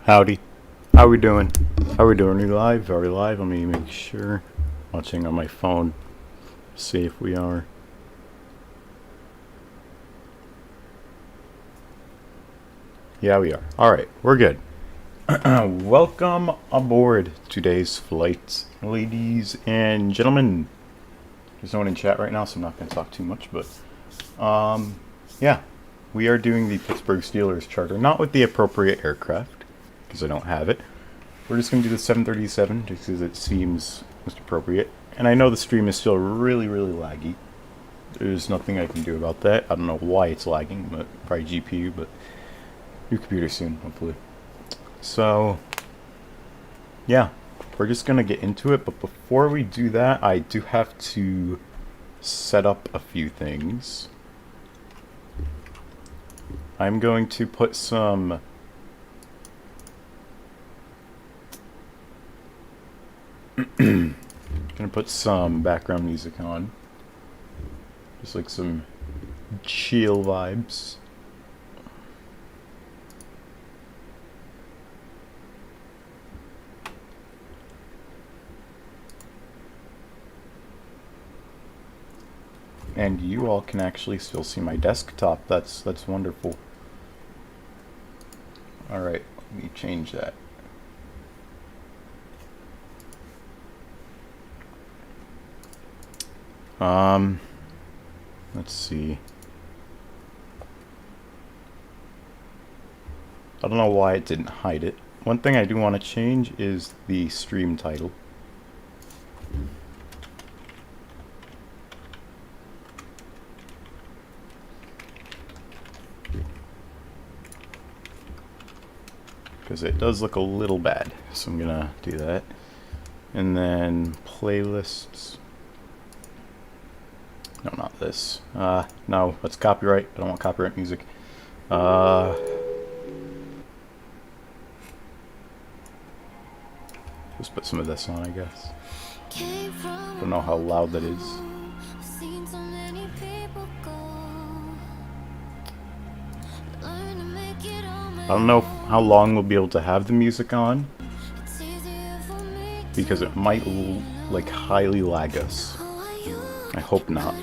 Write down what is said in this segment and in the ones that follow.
Howdy. How we doing? How we doing? Are we live? Are we live? Let me make sure. Watching on my phone. See if we are. Yeah, we are. Alright, we're good. Welcome aboard today's flight, ladies and gentlemen. There's no one in chat right now, so I'm not going to talk too much, but yeah. We are doing the Pittsburgh Steelers charter, not with the appropriate aircraft, because I don't have it. We're just going to do the 737, just because it seems most appropriate. And I know the stream is still really laggy. There's nothing I can do about that. I don't know why it's lagging, but probably GPU, but new computer soon, hopefully. So, yeah, we're just going to get into it, but before we do that, I do have to set up a few things. I'm going to put some background music on. Just like some chill vibes. And you all can actually still see my desktop. That's wonderful. Alright, let me change that. Let's see. I don't know why it didn't hide it. One thing I do want to change is the stream title. Because it does look a little bad, so I'm gonna do that. And then playlists. No, not this. No, that's copyright. I don't want copyright music. Just put some of this on, I guess. Don't know how loud that is. I don't know how long we'll be able to have the music on, because it might like highly lag us. I hope not.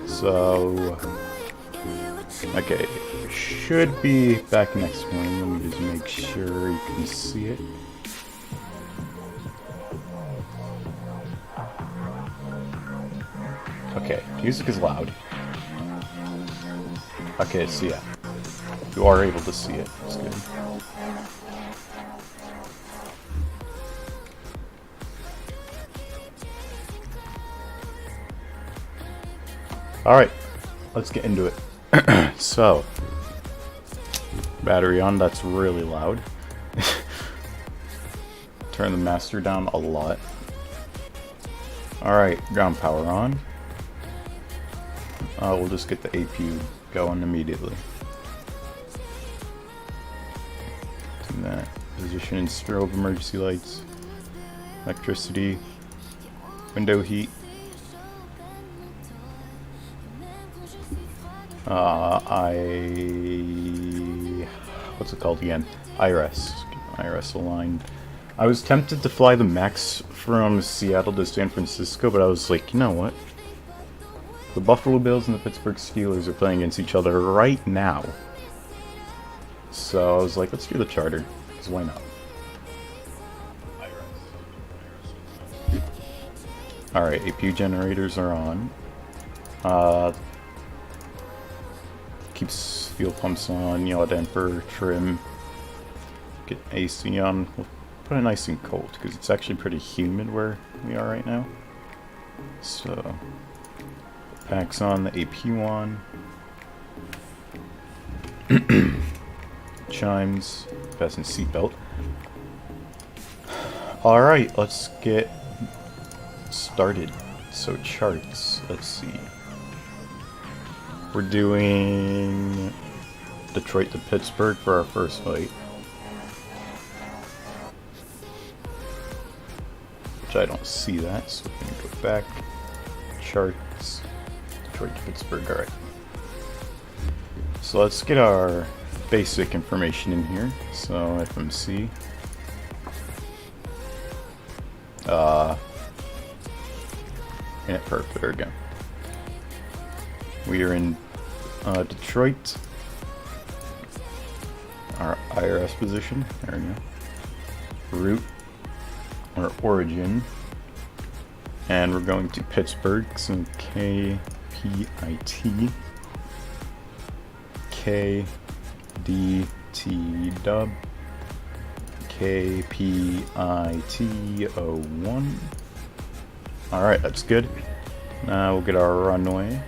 So, okay, should be back next morning. Let me just make sure you can see it. Okay, music is loud. Okay, so yeah, you are able to see it. That's good. Alright, let's get into it. So, battery on, that's really loud. Turn the master down a lot. Alright, ground power on. We'll just get the APU going immediately. Do that. Position and strobe emergency lights. Electricity. Window heat. What's it called again? IRS. IRS aligned. I was tempted to fly the Max from Seattle to San Francisco, but I was like, you know what? The Buffalo Bills and the Pittsburgh Steelers are playing against each other right now. So I was like, let's do the charter, because why not? Alright, APU generators are on. Keeps fuel pumps on, yaw damper, trim. Get AC on. We'll put it nice and cold, because it's actually pretty humid where we are right now. So, packs on, the APU on. Chimes, fasten seatbelt. Alright, let's get started. So charts, let's see. We're doing Detroit to Pittsburgh for our first flight. Which I don't see that, so we're going to go back. Charts. Detroit to Pittsburgh, alright. So let's get our basic information in here. So FMC. Perfect. There we go. We are in Detroit. Our IRS position. There we go. Route or origin. And we're going to Pittsburgh. So KPIT. KDT dub. KPIT01. Alright, that's good. Now we'll get our runway.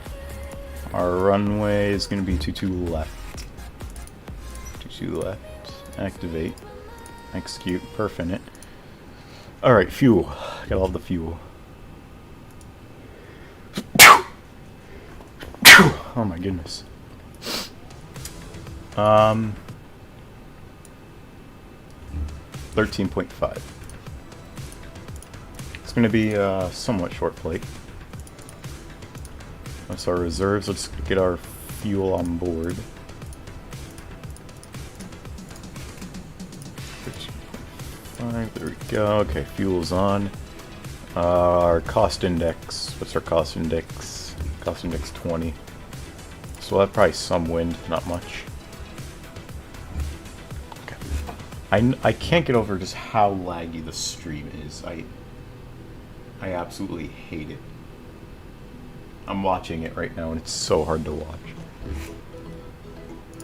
Our runway is going to be 22 left. 22 left. Activate. Execute. Perfect. Alright, fuel. Got all the fuel. Oh my goodness. 13.5. It's going to be a somewhat short flight. That's our reserves. Let's get our fuel on board. 13.5. There we go. Okay, fuel's on. Our cost index. What's our cost index? Cost index 20. So we'll have probably some wind, not much. I can't get over just how laggy the stream is. I absolutely hate it. I'm watching it right now and it's so hard to watch.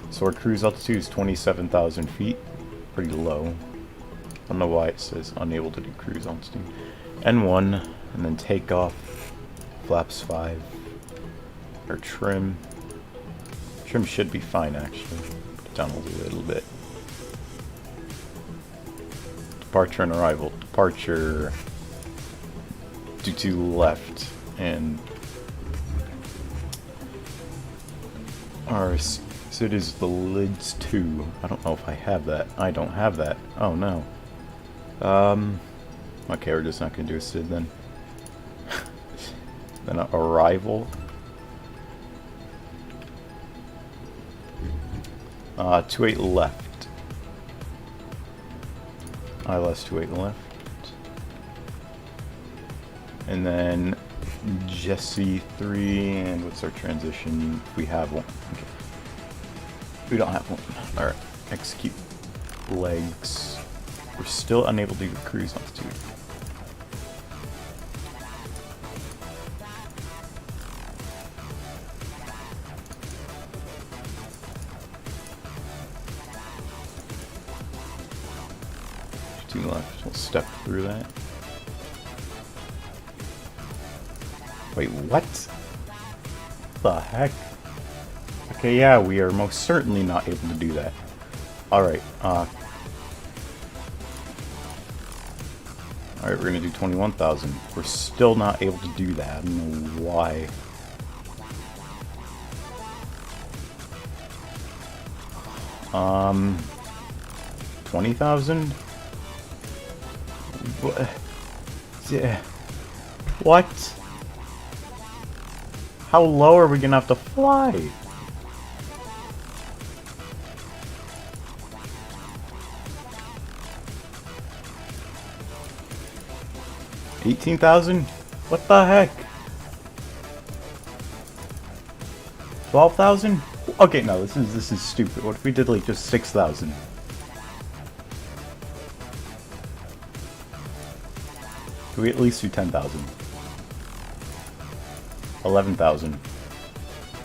So our cruise altitude is 27,000 feet. Pretty low. I don't know why it says unable to do cruise altitude. N1, and then takeoff. Flaps 5. Our trim. Trim should be fine actually. Put it down a little bit. Departure and arrival. Departure 22 left, and our SID is the lids 2. I don't know if I have that. I don't have that. Oh no. Okay, we're just not gonna do a SID then. Then arrival. 28 left. ILS 28 left. And then Jesse 3, and what's our transition? We have one. Okay. We don't have one. Alright. Execute legs. We're still unable to do cruise altitude. Left. We'll step through that. Wait, what? The heck? Okay, yeah, we are most certainly not able to do that. Alright, alright, we're gonna do 21,000. We're still not able to do that. I don't know why. Um, 20,000? What? How low are we gonna have to fly? $18,000? What the heck? 12,000? Okay, no, this is stupid. What if we did like just 6,000? Can we at least do 10,000? 11,000.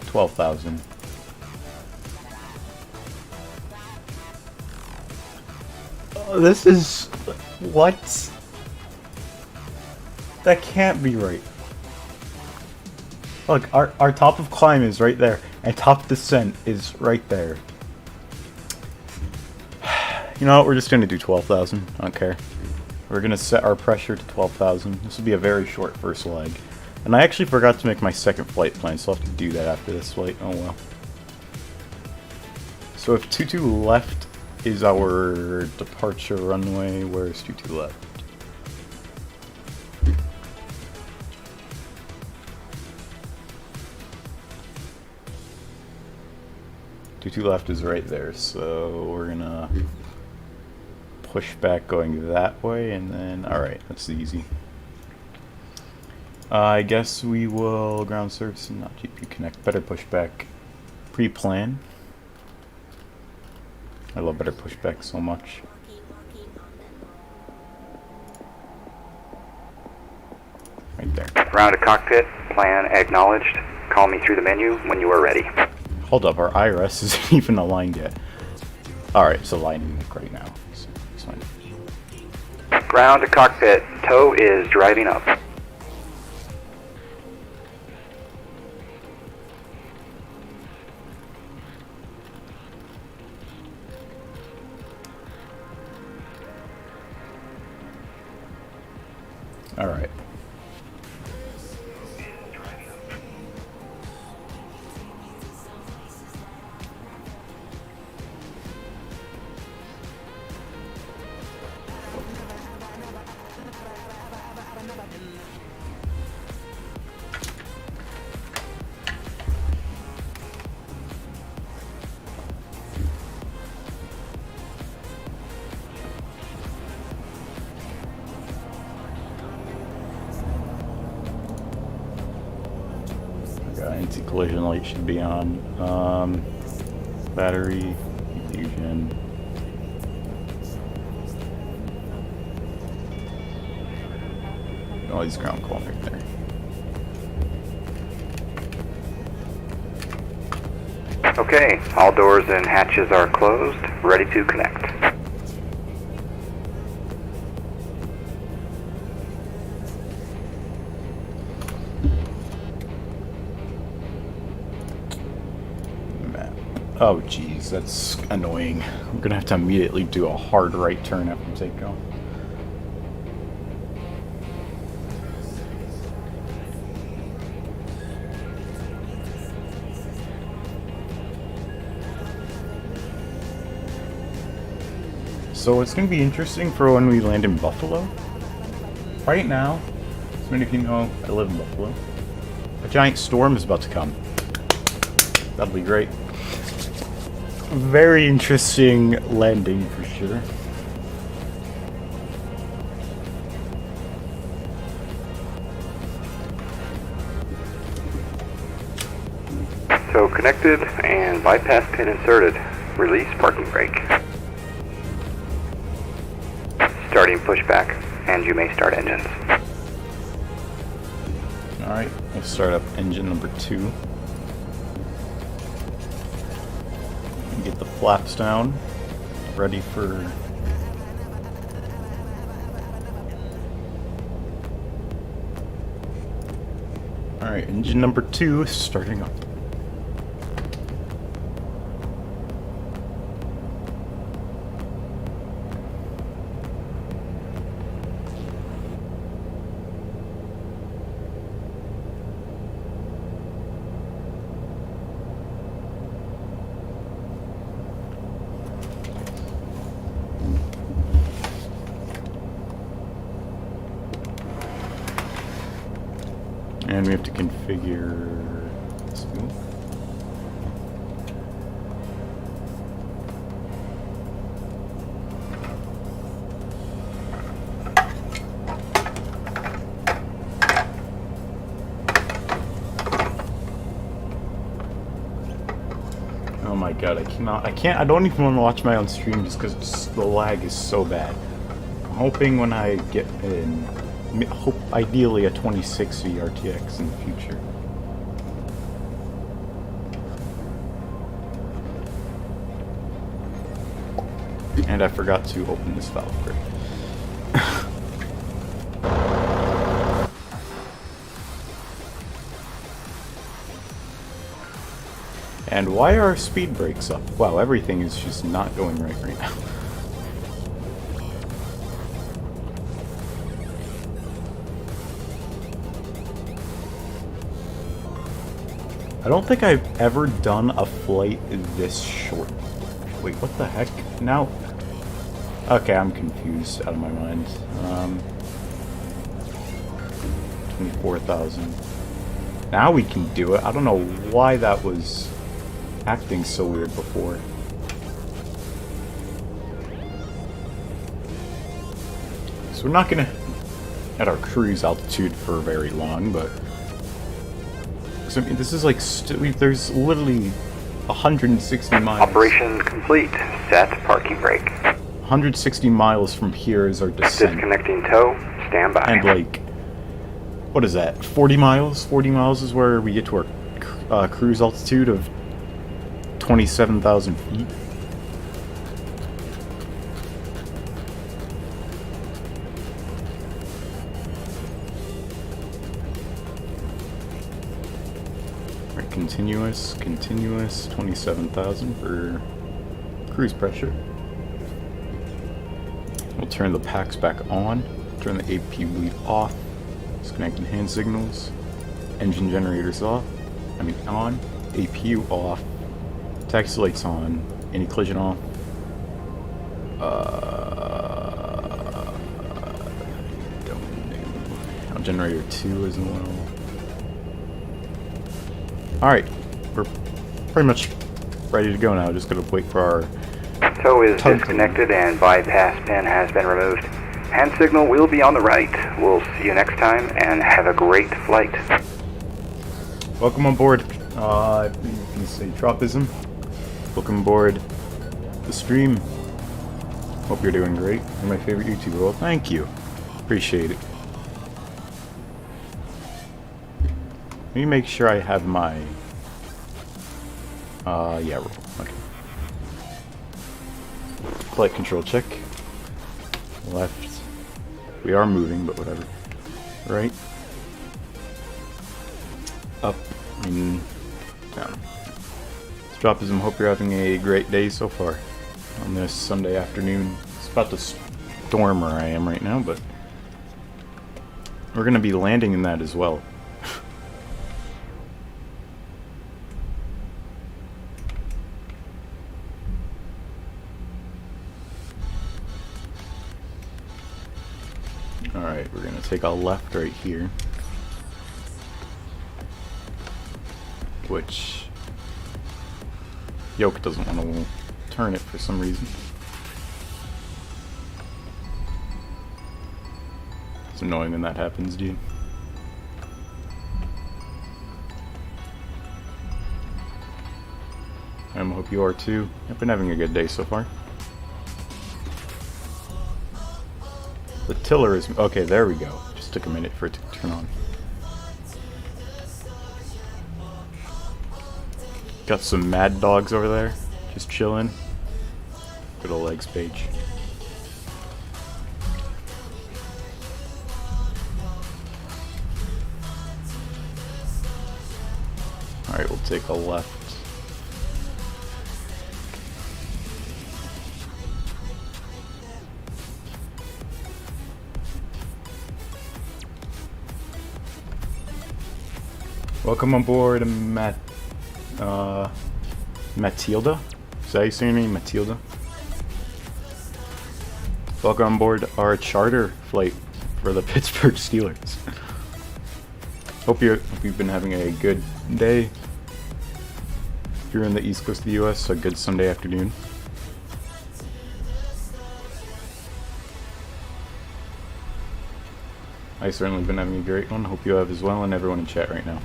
12,000. Oh, this is... what? That can't be right. Look, our top of climb is right there, and top descent is right there. You know what, we're just gonna do 12,000. I don't care. We're gonna set our pressure to 12,000. This will be a very short first leg. And I actually forgot to make my second flight plan, so I'll have to do that after this flight. Oh well. So if 22 left is our departure runway, where's 22 left? 2 left is right there, so we're gonna push back going that way, and then, alright, that's easy. I guess we will ground service and not GPU connect. Better pushback. Pre-plan. I love better pushback so much. Right there. Ground to cockpit. Plan acknowledged. Call me through the menu when you are ready. Hold up, our IRS isn't even aligned yet. Alright, it's aligning right now. So it's fine. Ground to cockpit. Tow is driving up. Alright. Anti-collision light should be on. Battery, fusion. Oh, he's ground calling right there. Okay, all doors and hatches are closed. Ready to connect. Oh geez, that's annoying. We're gonna have to immediately do a hard right turn after takeoff. So it's gonna be interesting for when we land in Buffalo. Right now, as many of you know, I live in Buffalo. A giant storm is about to come. That'll be great. Very interesting landing for sure. So connected and bypass pin inserted. Release parking brake. Starting pushback, and you may start engines. Alright, we'll start up engine number 2. Get the flaps down, ready for alright, engine number 2 is starting up. And we have to configure this move. Oh my god, I don't even want to watch my own stream just because the lag is so bad. I'm hoping when I get in, ideally a 2060 RTX in the future. And I forgot to open this valve brake. And why are our speed brakes up? Wow, everything is just not going right now. I don't think I've ever done a flight this short. Wait, what the heck? Now... Okay, I'm confused out of my mind. 24,000. Now we can do it. I don't know why that was acting so weird before. So we're not gonna at our cruise altitude for very long, but so, I mean, this is like there's literally 160 miles. Operation complete. Set parking brake. 160 miles from here is our descent. Disconnecting tow. Stand by. And like, what is that? 40 miles? 40 miles is where we get to our cruise altitude of 27,000 feet. Alright, continuous, 27,000 for cruise pressure. We'll turn the packs back on, turn the AP bleed off, disconnecting hand signals, engine generators off, on, APU off, taxi lights on, anti-collision off, don't know, generator 2 as well. Alright, we're pretty much ready to go now, just gotta wait for our tow is disconnected and bypass pin has been removed. Hand signal will be on the right. We'll see you next time and have a great flight. Welcome on board. You can say Tropism. Welcome aboard the stream. Hope you're doing great. You're my favorite YouTuber. Well, thank you. Appreciate it. Let me make sure I have my... yeah, okay. Flight control check. Left. We are moving, but whatever. Right. Up. And down. Tropism, hope you're having a great day so far on this Sunday afternoon. It's about to storm where I am right now, but we're going to be landing in that as well. Alright, we're going to take a left right here, which Yoke doesn't want to turn it for some reason. It's annoying when that happens, dude. I hope you are too. I've been having a good day so far. The tiller is... okay, there we go. Just took a minute for it to turn on. Got some mad dogs over there. Just chilling. Good old legs page. Alright, we'll take a left. Welcome on board, Matilda? Is that how you say your name, Matilda? Welcome on board our charter flight for the Pittsburgh Steelers. Hope you've been having a good day. If you're in the East Coast of the U.S., a good Sunday afternoon. I've certainly been having a great one. Hope you have as well, and everyone in chat right now.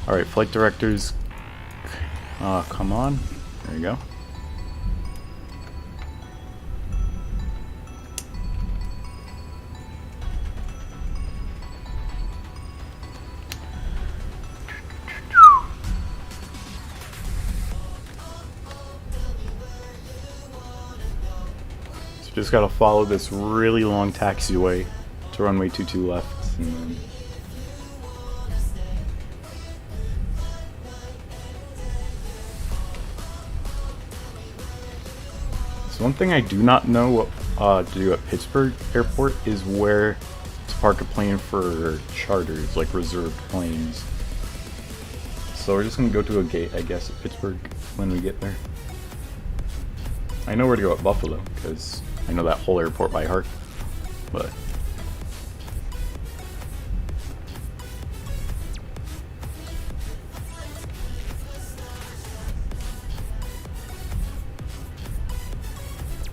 Alright, flight directors, come on. There you go. So just gotta follow this really long taxiway to runway 22 left, and then one thing I do not know what to do at Pittsburgh Airport is where to park a plane for charters, like reserved planes. So we're just gonna go to a gate, I guess, at Pittsburgh when we get there. I know where to go at Buffalo, because I know that whole airport by heart, but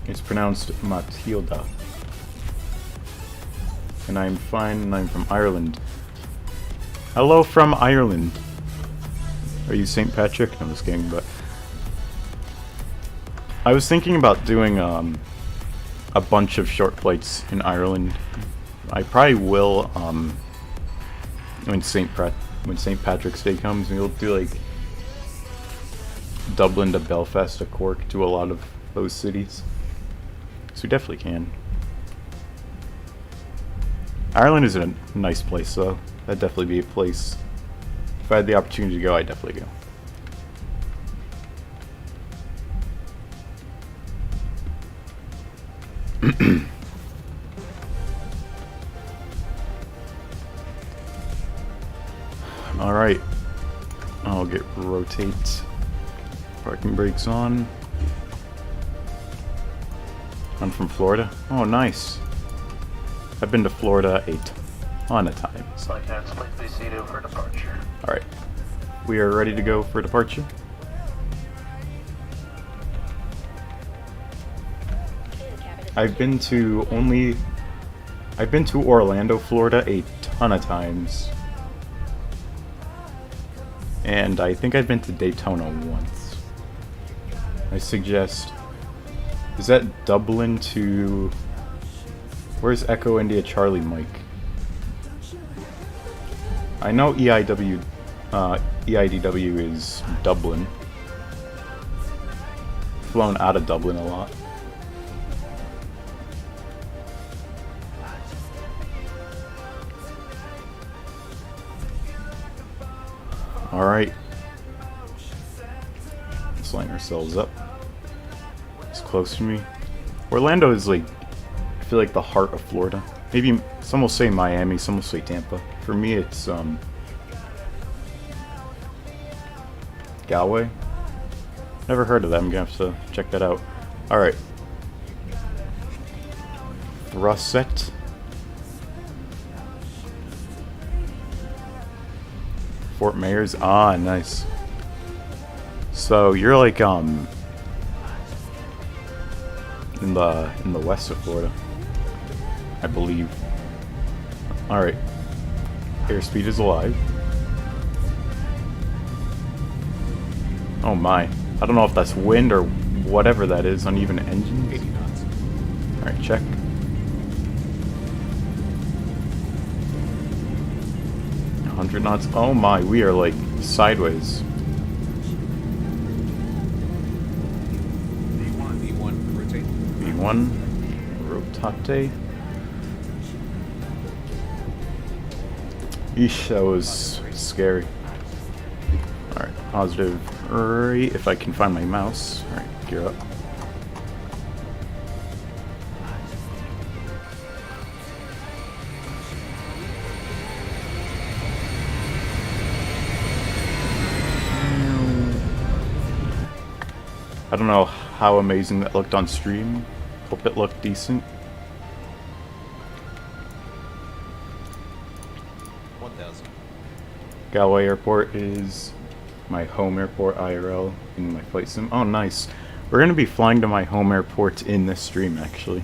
It's pronounced Matilda. And I'm fine, and I'm from Ireland. Hello from Ireland. Are you St. Patrick? No, I'm just kidding, but... I was thinking about doing a bunch of short flights in Ireland. I probably will when St. Patrick's Day comes. We'll do like Dublin to Belfast to Cork, to a lot of those cities. So we definitely can. Ireland is a nice place, though. That'd definitely be a place. If I had the opportunity to go, I'd definitely go. Alright. I'll get rotate. Parking brakes on. I'm from Florida. Oh, nice. I've been to Florida a ton of times. For departure. Alright. We are ready to go for departure. I've been to Orlando, Florida a ton of times. And I think I've been to Daytona once. I suggest... Is that Dublin to... Where's Echo India Charlie Mike? I know EIDW is Dublin. Flown out of Dublin a lot. Alright. Let's line ourselves up. It's close to me. Orlando is like, I feel like the heart of Florida. Maybe some will say Miami, some will say Tampa. For me, it's Galway. Never heard of that. I'm gonna have to check that out. Alright. Thrust set. Fort Myers. Ah, nice. So you're like in the west of Florida, I believe. Alright. Airspeed is alive. Oh my. I don't know if that's wind or whatever that is. Uneven engines. 80 knots. Alright, check. Knots. Oh my, we are like sideways. V1, rotate. V1, rotate. Eesh, that was scary. Alright, positive right, if I can find my mouse. Alright, gear up. I don't know how amazing that looked on stream. Hope it looked decent. 1000. Galway Airport is my home airport IRL in my flight sim. Oh, nice. We're going to be flying to my home airport in this stream, actually.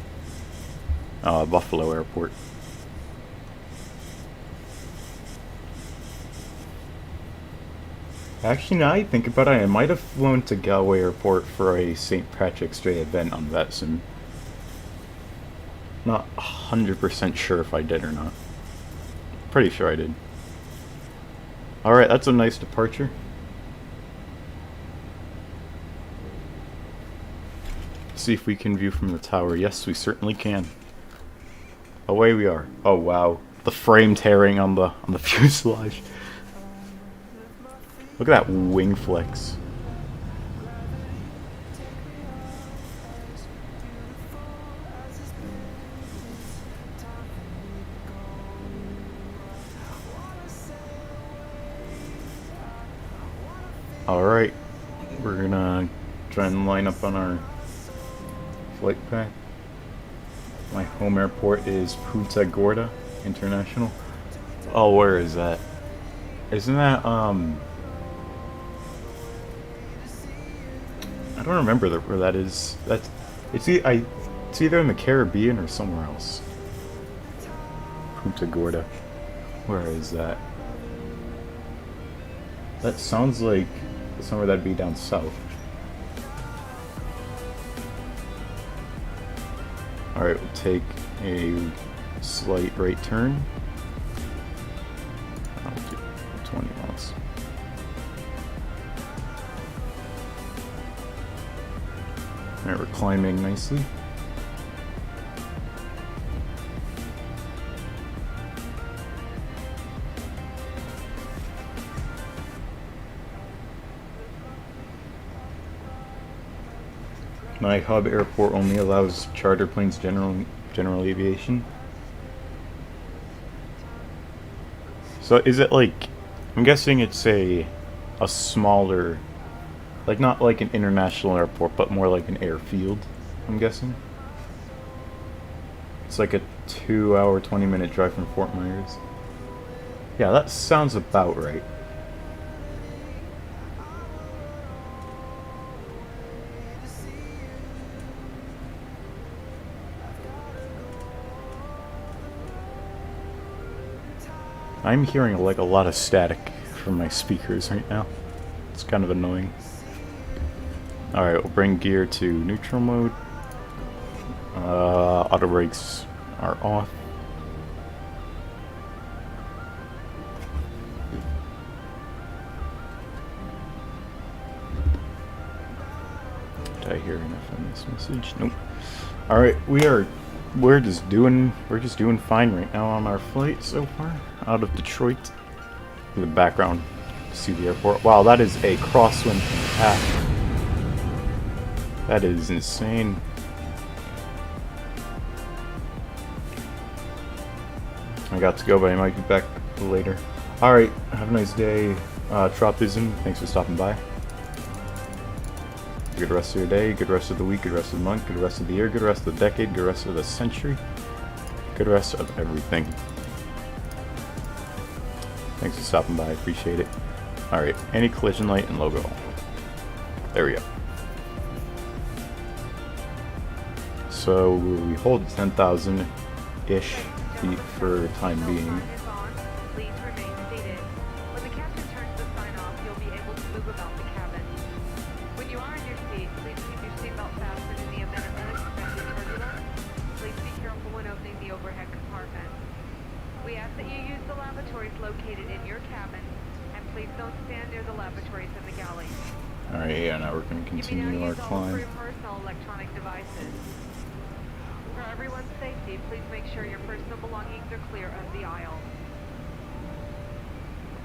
Buffalo Airport. Actually, now I think about it, I might have flown to Galway Airport for a St. Patrick's Day event on that sim. Not 100% sure if I did or not. Pretty sure I did. Alright, that's a nice departure. See if we can view from the tower. Yes, we certainly can. Away we are. Oh wow, the frame tearing on the fuselage. Look at that wing flex. Alright, we're gonna try and line up on our flight path. My home airport is Punta Gorda International. Oh, where is that? Isn't that, I don't remember where that is. It's either in the Caribbean or somewhere else. Punta Gorda. Where is that? That sounds like somewhere that'd be down south. Alright, we'll take a slight right turn. I'll do 20 miles. Alright, we're climbing nicely. My hub airport only allows charter planes, general aviation. So is it like, I'm guessing it's a smaller, like not like an international airport, but more like an airfield, I'm guessing. It's like a 2-hour, 20-minute drive from Fort Myers. Yeah, that sounds about right. I'm hearing like a lot of static from my speakers right now. It's kind of annoying. Alright, we'll bring gear to neutral mode. Auto brakes are off. Did I hear enough on this message? Nope. Alright, we're just doing fine right now on our flight so far out of Detroit. In the background, see the airport. Wow, that is a crosswind path. That is insane. I got to go, but I might be back later. Alright, have a nice day. Tropism, thanks for stopping by. Good rest of your day, good rest of the week, good rest of the month, good rest of the year, good rest of the decade, good rest of the century, good rest of everything. Thanks for stopping by, I appreciate it. Alright, anti-collision light and logo. There we go. So we hold 10,000-ish feet for time being. Alright, yeah, now we're going to continue our climb. For everyone's safety, please make sure your personal belongings are clear of the aisle.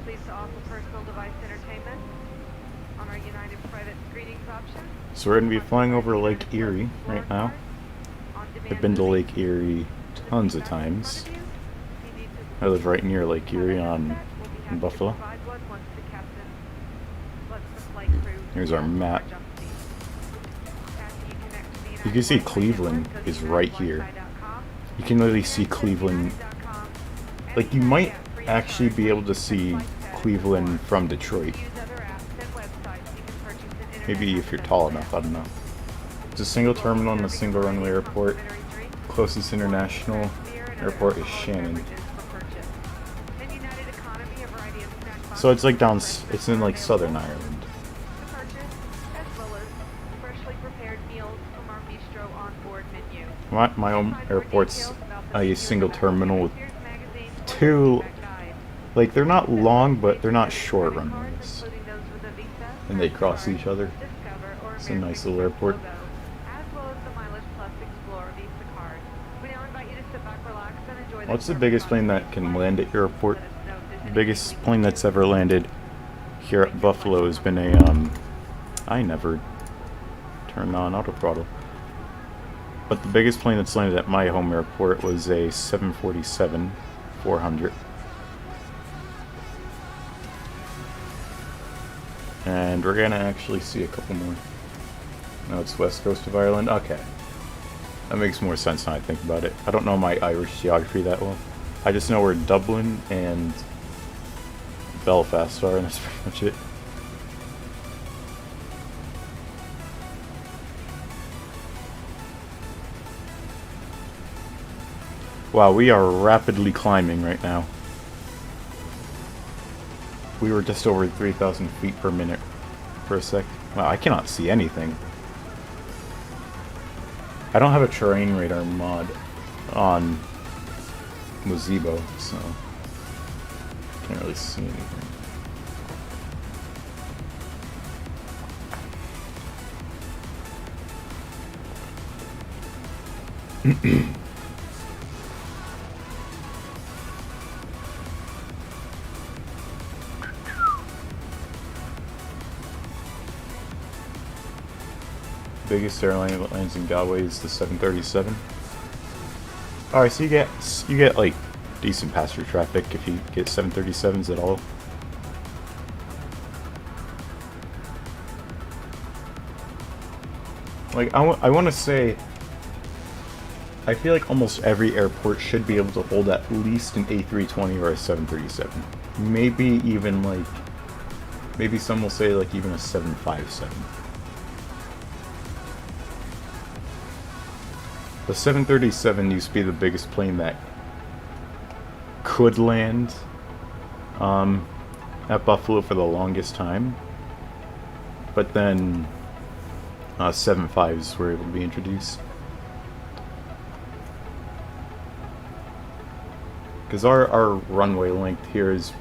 Please to offer personal device entertainment on our United private screenings option. So we're going to be flying over Lake Erie right now. I've been to Lake Erie tons of times. I live right near Lake Erie in Buffalo. Here's our map. You can see Cleveland is right here. You can literally see Cleveland. Like, you might actually be able to see Cleveland from Detroit. Maybe if you're tall enough, I don't know. It's a single terminal and a single runway airport. Closest international airport is Shannon. So it's like it's in like Southern Ireland. My own airport's a single terminal with two, like, they're not long, but they're not short runways. And they cross each other. It's a nice little airport. What's the biggest plane that can land at your airport? The biggest plane that's ever landed here at Buffalo has been a, I never turned on autothrottle. But the biggest plane that's landed at my home airport was a 747-400. And we're gonna actually see a couple more. No, it's west coast of Ireland. Okay. That makes more sense now I think about it. I don't know my Irish geography that well. I just know where Dublin and Belfast are, and that's pretty much it. Wow, we are rapidly climbing right now. We were just over 3,000 feet per minute for a sec. Wow, I cannot see anything. I don't have a terrain radar mod on Mozebo, so can't really see anything. Biggest airline that lands in Galway is the 737. Alright, so you get like decent passenger traffic if you get 737s at all. Like I want to say, I feel like almost every airport should be able to hold at least an A320 or a 737. Maybe even like, maybe some will say like even a 757. The 737 used to be the biggest plane that could land at Buffalo for the longest time, but then 75s were able to be introduced. Because our runway length here is,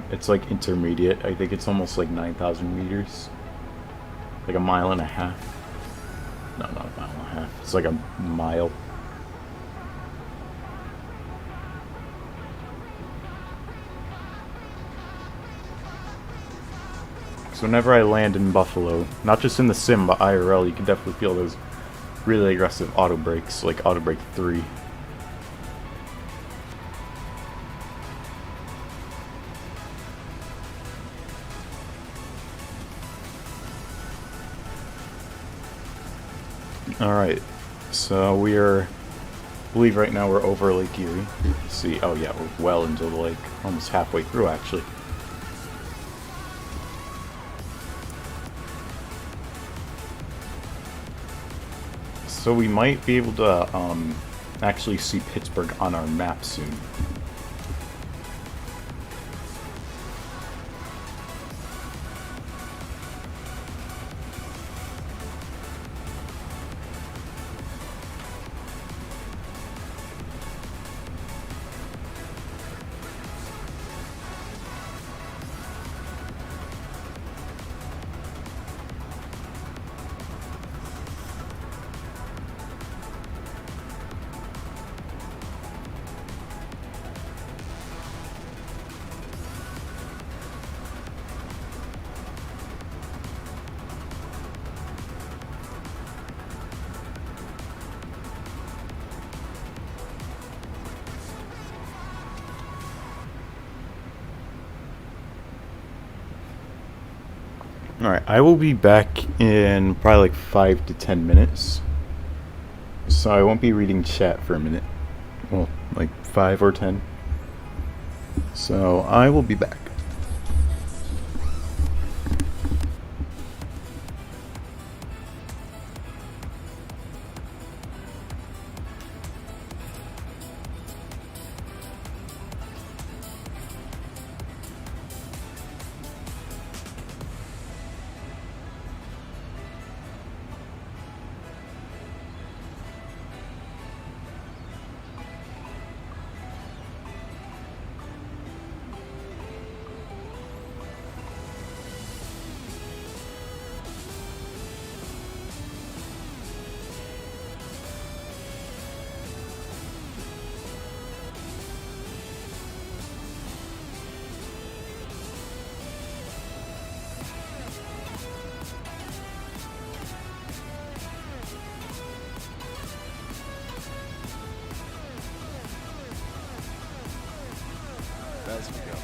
it's like intermediate. I think it's almost like 9,000 meters, like a mile and a half. No, not a mile and a half. It's like a mile. So whenever I land in Buffalo, not just in the sim, but IRL, you can definitely feel those really aggressive auto brakes, like auto brake 3. Alright, so I believe right now we're over Lake Erie. Let's see, oh yeah, we're well into the lake, almost halfway through actually. So we might be able to actually see Pittsburgh on our map soon. Alright, I will be back in probably like 5 to 10 minutes. So I won't be reading chat for a minute. Well, like 5 or 10. So I will be back. As we go.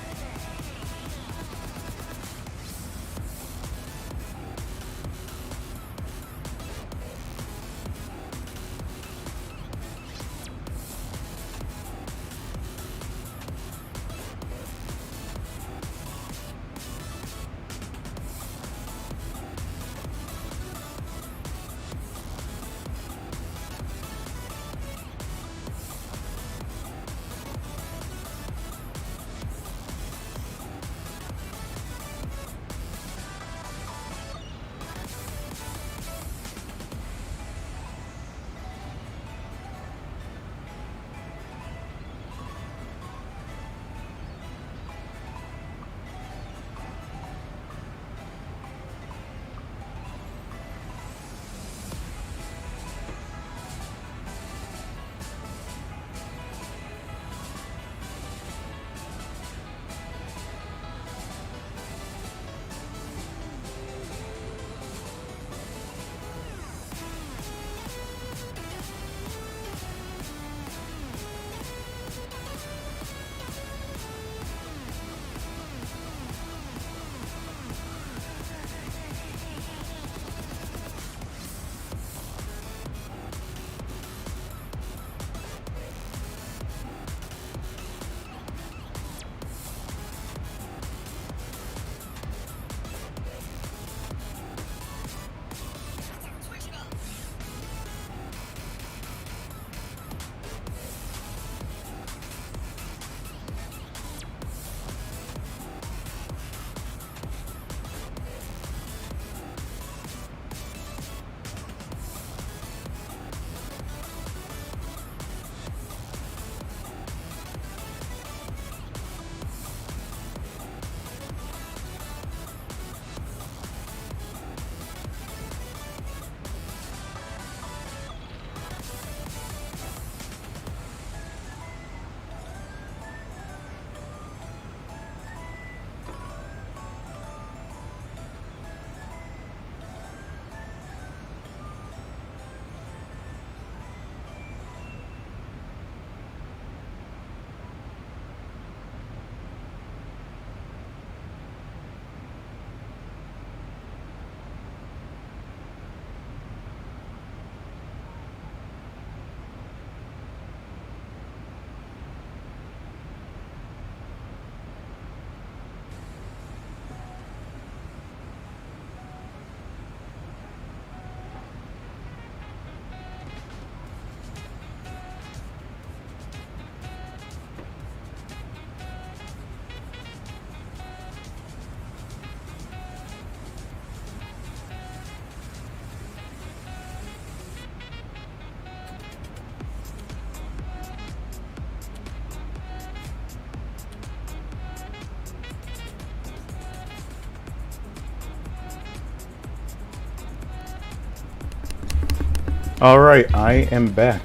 Alright, I am back.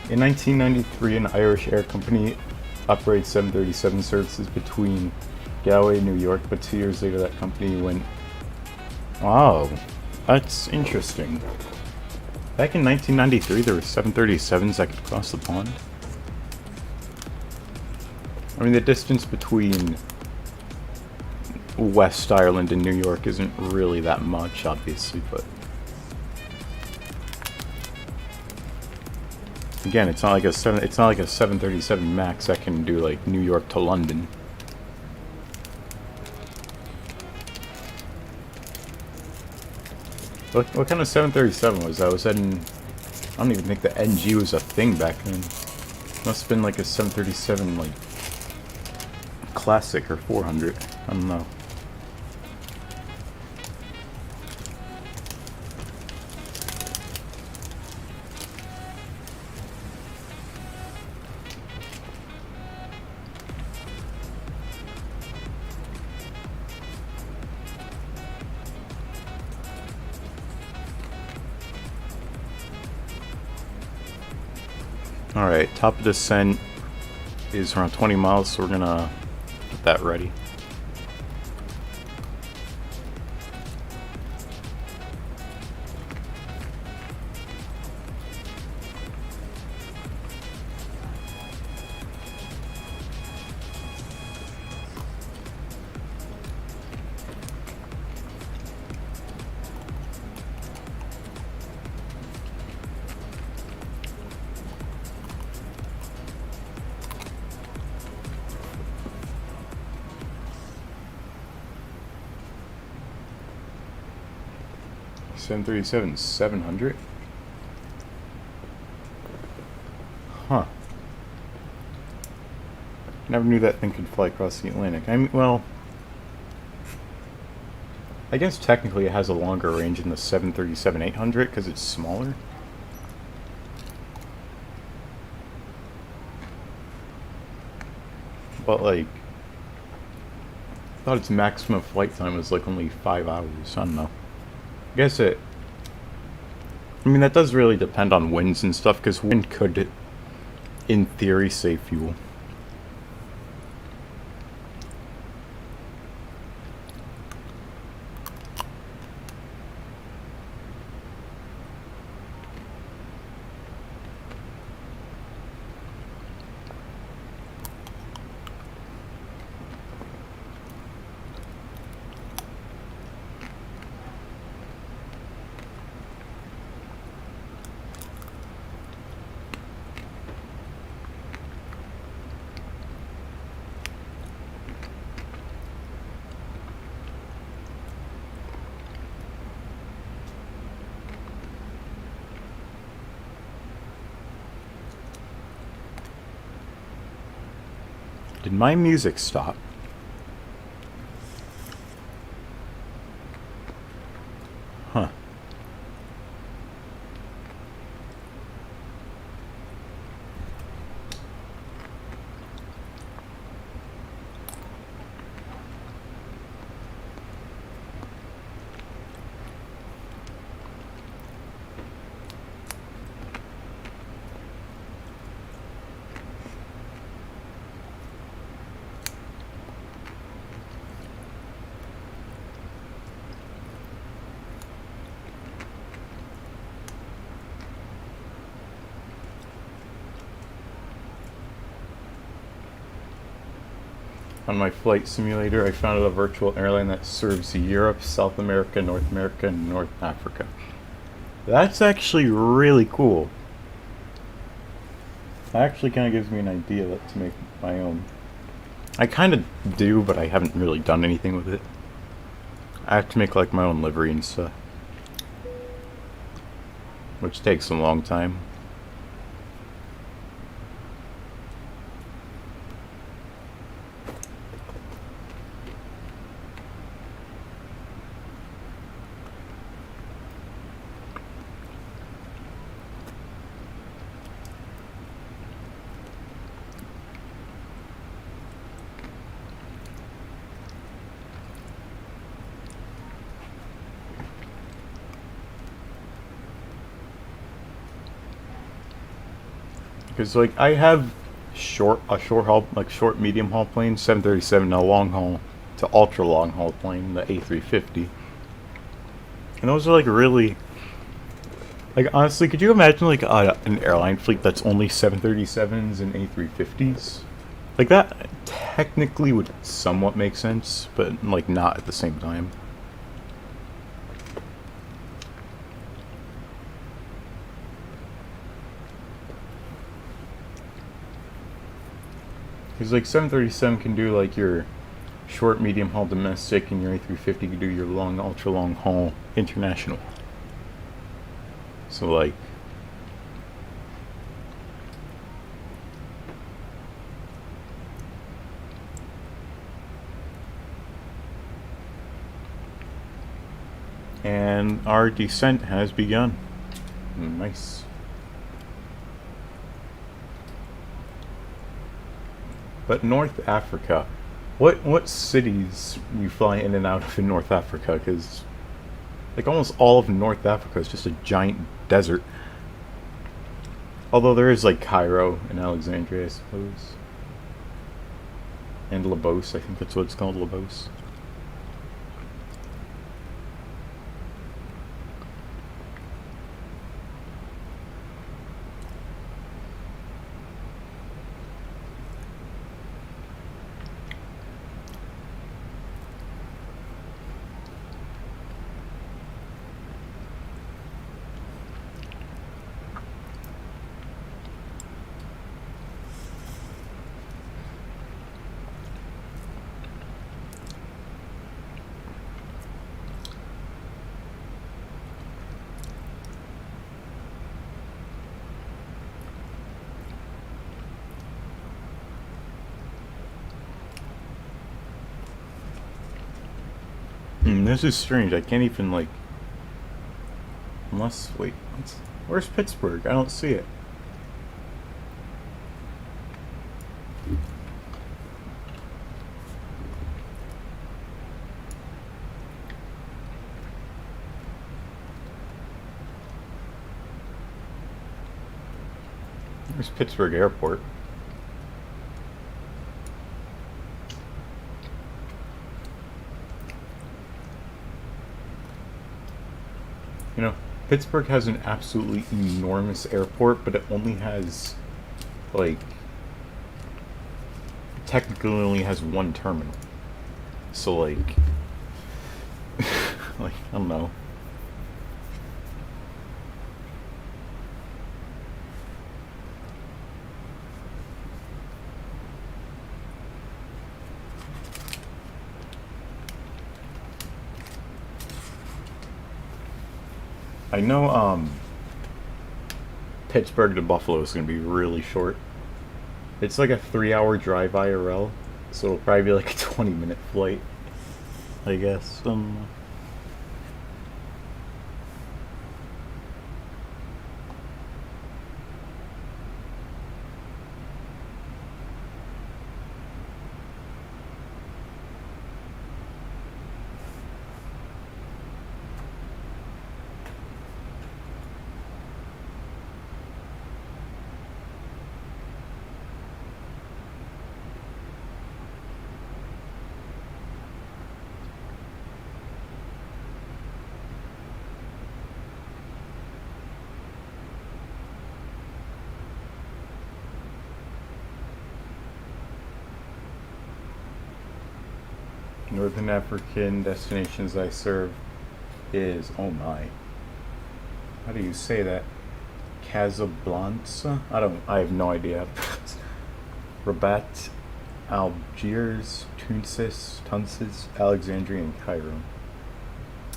In 1993, an Irish air company operated 737 services between Galway and New York, but 2 years later that company went... Oh, that's interesting. Back in 1993, there were 737s that could cross the pond. I mean, the distance between West Ireland and New York isn't really that much, obviously, but... Again, it's not like a 737 Max that can do like New York to London. What kind of 737 was that? Was that in... I don't even think the NG was a thing back then. Must have been like a 737 like Classic or 400. I don't know. Alright, top of descent is around 20 miles, so we're gonna get that ready. (737) 700? Huh. Never knew that thing could fly across the Atlantic. I mean, well... I guess technically it has a longer range than the 737-800 because it's smaller. But like... I thought its maximum flight time was like only 5 hours. I don't know. I guess it... I mean, that does really depend on winds and stuff, because wind could, in theory, save fuel. Did my music stop? Huh. On my flight simulator, I found a virtual airline that serves Europe, South America, North America, and North Africa. That's actually really cool. That actually kind of gives me an idea to make my own. I kind of do, but I haven't really done anything with it. I have to make like my own livery and stuff, which takes a long time. Because like I have short haul, like short medium haul plane, 737, a long haul to ultra long haul plane, the A350. And those are like really, like honestly, could you imagine like an airline fleet that's only 737s and A350s? Like that technically would somewhat make sense, but like not at the same time. Because like 737 can do like your short, medium haul domestic, and your A350 can do your long, ultra long haul international. So like, and our descent has begun. Nice. But North Africa, what cities you fly in and out of in North Africa? Because like almost all of North Africa is just a giant desert. Although there is like Cairo and Alexandria, I suppose, and Labos. I think that's what it's called, Labos. This is strange. I can't even like. Unless wait, where's Pittsburgh? I don't see it. Where's Pittsburgh Airport? You know, Pittsburgh has an absolutely enormous airport, but it only has, like, technically only has one terminal. So, like, like, I don't know. I know Pittsburgh to Buffalo is going to be really short. It's like a 3-hour drive IRL, so it'll probably be like a 20-minute flight, I guess. Northern African destinations I serve is, oh my, how do you say that? Casablanca? I have no idea. Rabat, Algiers, Tunis, Alexandria, and Cairo.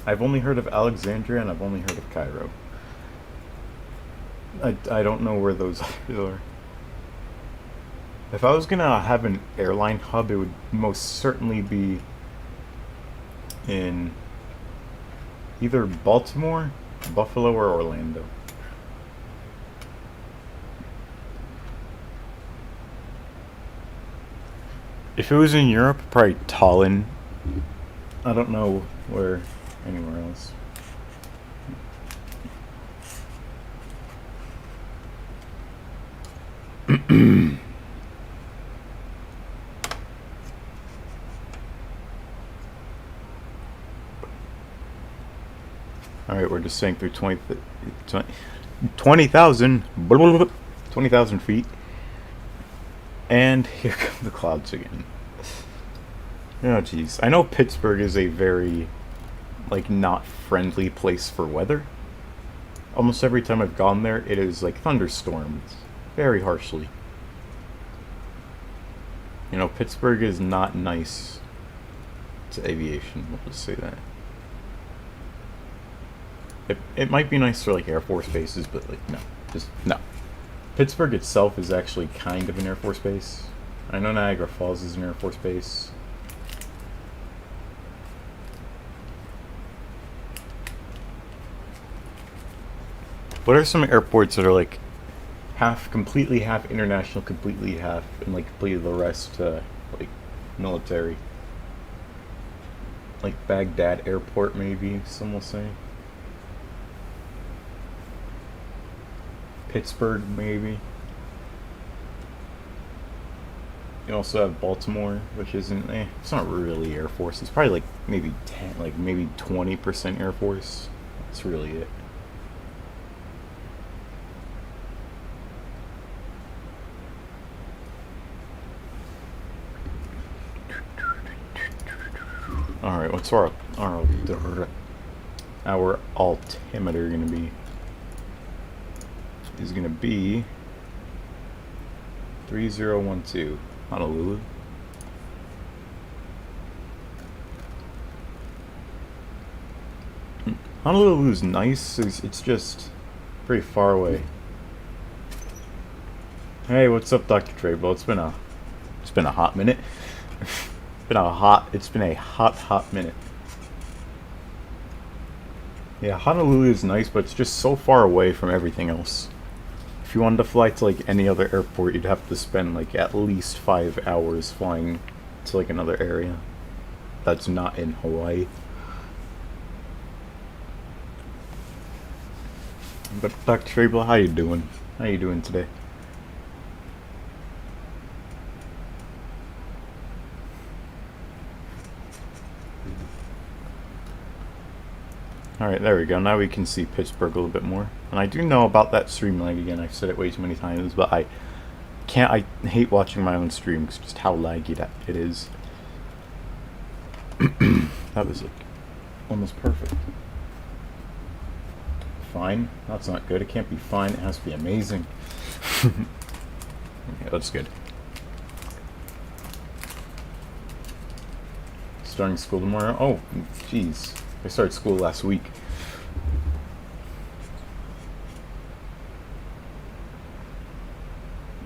I've only heard of Alexandria and I've only heard of Cairo. I don't know where those are. If I was gonna have an airline hub, it would most certainly be in either Baltimore, Buffalo, or Orlando. If it was in Europe, probably Tallinn. I don't know where anywhere else. Alright, we're just saying through 20,000 20,000 feet. And here come the clouds again. Oh jeez. I know Pittsburgh is a very, like, not friendly place for weather. Almost every time I've gone there, it is like thunderstorms. Very harshly. You know, Pittsburgh is not nice to aviation, we'll just say that. It might be nice for like Air Force bases, but like no, just no. Pittsburgh itself is actually kind of an Air Force base. I know Niagara Falls is an Air Force base. What are some airports that are like completely half international, completely half, and like completely the rest like military? Like Baghdad Airport, maybe some will say. Pittsburgh, maybe. You also have Baltimore, which isn't, it's not really Air Force. It's probably like maybe 10, like maybe 20% Air Force. That's really it. All right, what's our altimeter gonna be? Is gonna be 3012 Honolulu. Honolulu is nice. It's just pretty far away. Hey, what's up, Dr. Trable? It's been a hot minute. It's been a hot minute. Yeah, Honolulu is nice, but it's just so far away from everything else. If you wanted to fly to like any other airport, you'd have to spend like at least 5 hours flying to like another area that's not in Hawaii. But Dr. Trable, how you doing? How you doing today? Alright, there we go. Now we can see Pittsburgh a little bit more. And I do know about that stream lag again. I've said it way too many times, but I hate watching my own streams, just how laggy it is. That was like almost perfect. Fine. That's not good. It can't be fine. It has to be amazing. Okay, that's good. Starting school tomorrow. Oh, jeez. I started school last week.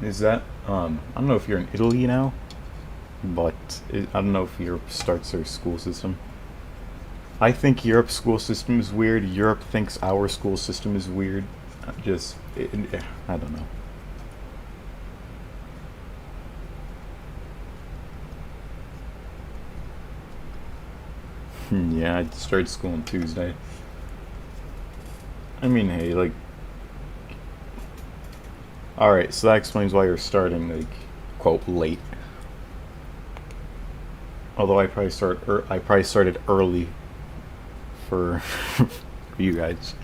Is that, I don't know if you're in Italy now, but I don't know if Europe starts their school system. I think Europe's school system is weird. Europe thinks our school system is weird. I don't know. Yeah, I started school on Tuesday. I mean, hey, like... Alright, so that explains why you're starting, like, quote, late. Although I probably started early for you guys.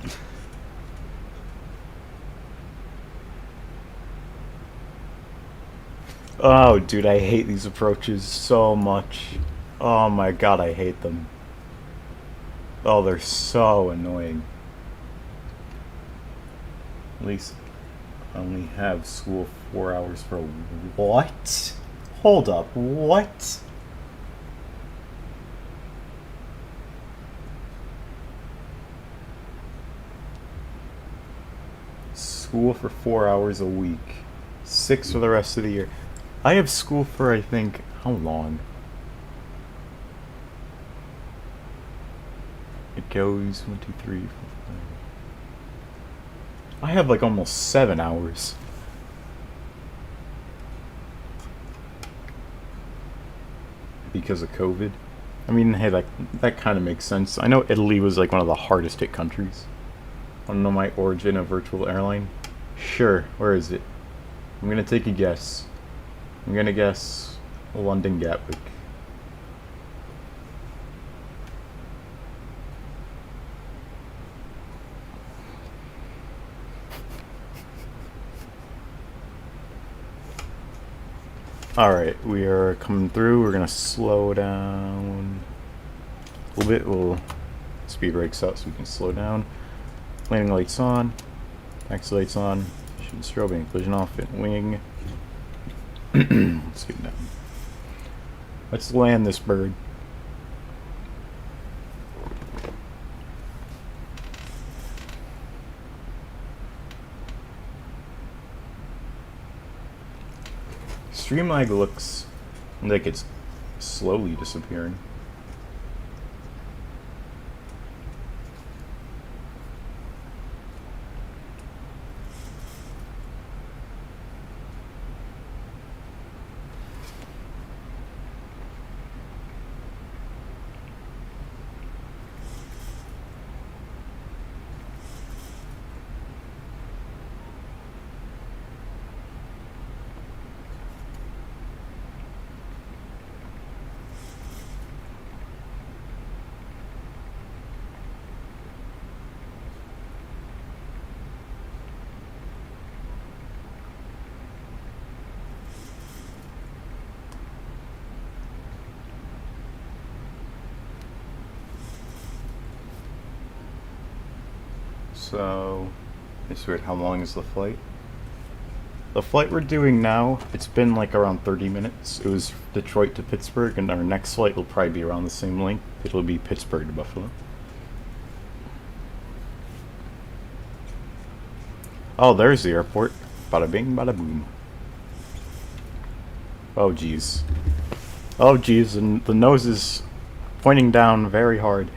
Oh, dude, I hate these approaches so much. Oh my god, I hate them. Oh, they're so annoying. At least I only have school 4 hours for what? Hold up, what? School for 4 hours a week. 6 for the rest of the year. I have school for, I think, how long? It goes 1, 2, 3, 4, 5. I have like almost 7 hours. Because of COVID. I mean, hey, that kind of makes sense. I know Italy was like one of the hardest hit countries. Want to know my origin of virtual airline? Sure. Where is it? I'm gonna take a guess. I'm gonna guess London Gatwick. Alright, we are coming through. We're gonna slow down a little bit. We'll speed brakes out so we can slow down. Landing lights on. Taxi lights on. Shooting strobing. Collision off. And wing. Let's get down. Let's land this bird. Streamlag looks like it's slowly disappearing. So, it's weird. How long is the flight? The flight we're doing now, it's been like around 30 minutes. It was Detroit to Pittsburgh, and our next flight will probably be around the same length. It'll be Pittsburgh to Buffalo. Oh, there's the airport. Bada bing, bada boom. Oh, jeez. Oh, jeez, and the nose is pointing down very hard.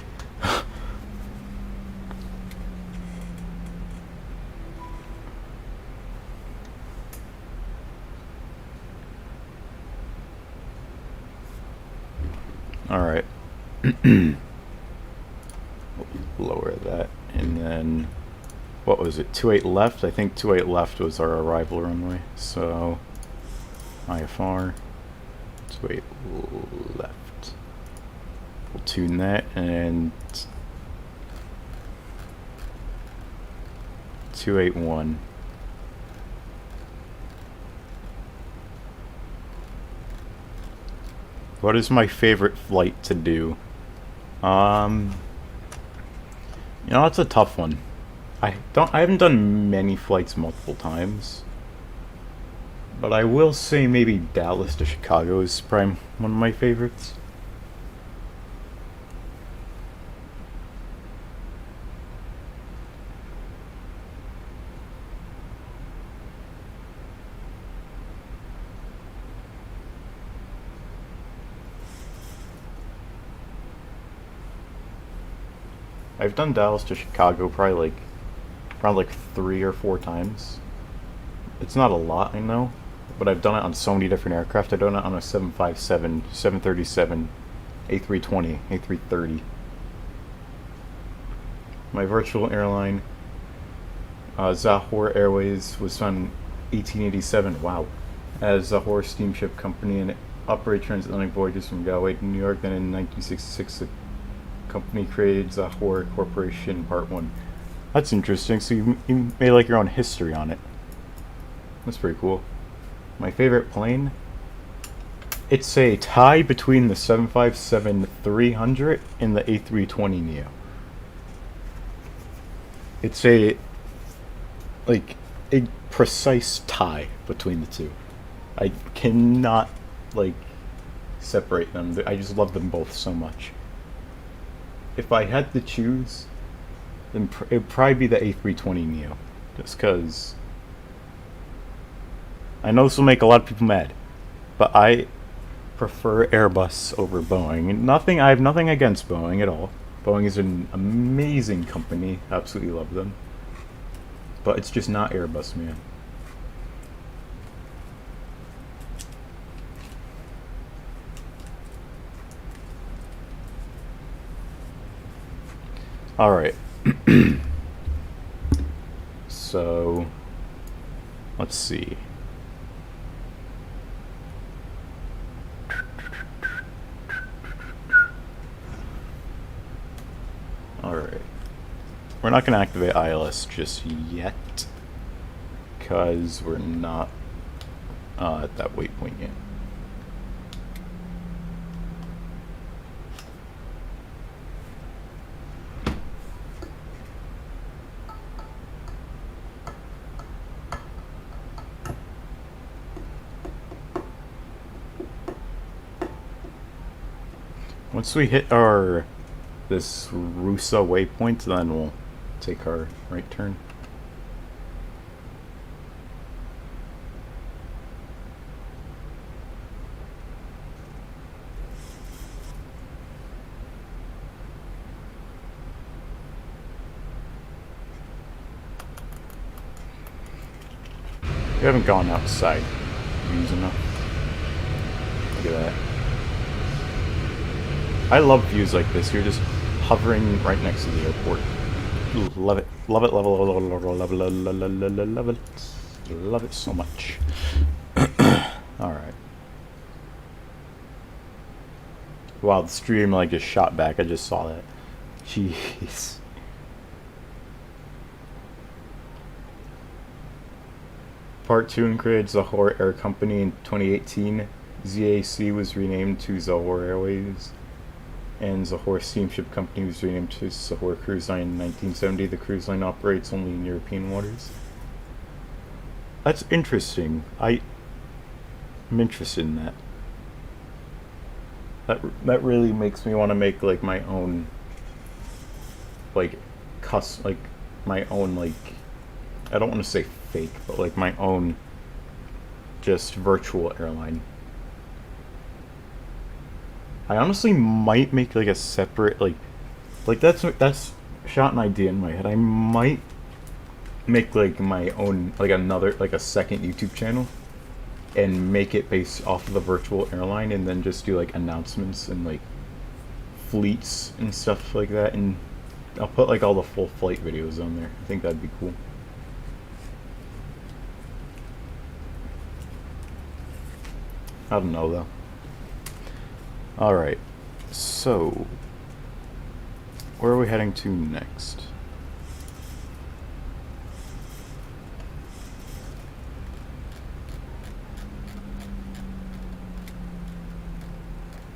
Alright. Lower that, and then what was it? 28 left? I think 28 left was our arrival runway. So IFR 28 left. We'll tune that, and 281. What is my favorite flight to do? You know, that's a tough one. I haven't done many flights multiple times, but I will say maybe Dallas to Chicago is probably one of my favorites. I've done Dallas to Chicago probably like around like 3 or 4 times. It's not a lot, I know, but I've done it on so many different aircraft. I've done it on a 757, 737, A320, A330. My virtual airline, Zahor Airways, was founded in 1887. Wow. As Zahor Steamship Company, and it operates transatlantic voyages from Galway to New York. Then in 1966, the company created Zahor Corporation Part 1. That's interesting. So you made like your own history on it. That's pretty cool. My favorite plane? It's a tie between the 757-300 and the A320neo. It's a precise tie between the two. I cannot separate them. I just love them both so much. If I had to choose, then it would probably be the A320neo, just because I know this will make a lot of people mad, but I prefer Airbus over Boeing. And I have nothing against Boeing at all. Boeing is an amazing company. Absolutely love them. But it's just not Airbus, man. Alright. So, let's see. we're not gonna activate ILS just yet, because we're not at that waypoint yet. Once we hit this Rusa waypoint, then we'll take our right turn. We haven't gone outside views enough. Look at that. I love views like this. You're just hovering right next to the airport. Love it. Love it, love it, love it, love it, love it, love it. Love it so much. Alright. Wow, the stream like just shot back. I just saw that. Jeez. Part 2 created Zahor Air Company in 2018. ZAC was renamed to Zahor Airways, and Zahor Steamship Company was renamed to Zahor Cruise Line in 1970. The cruise line operates only in European waters. That's interesting. I'm interested in that. That really makes me want to make like my own, like, my own, like, I don't want to say fake, but like my own just virtual airline. I honestly might make like a separate like that's shot an idea in my head. I might make like my own, like another, like a second YouTube channel and make it based off of the virtual airline, and then just do like announcements and like fleets and stuff like that, and I'll put like all the full flight videos on there. I think that'd be cool. I don't know though. Alright, so where are we heading to next?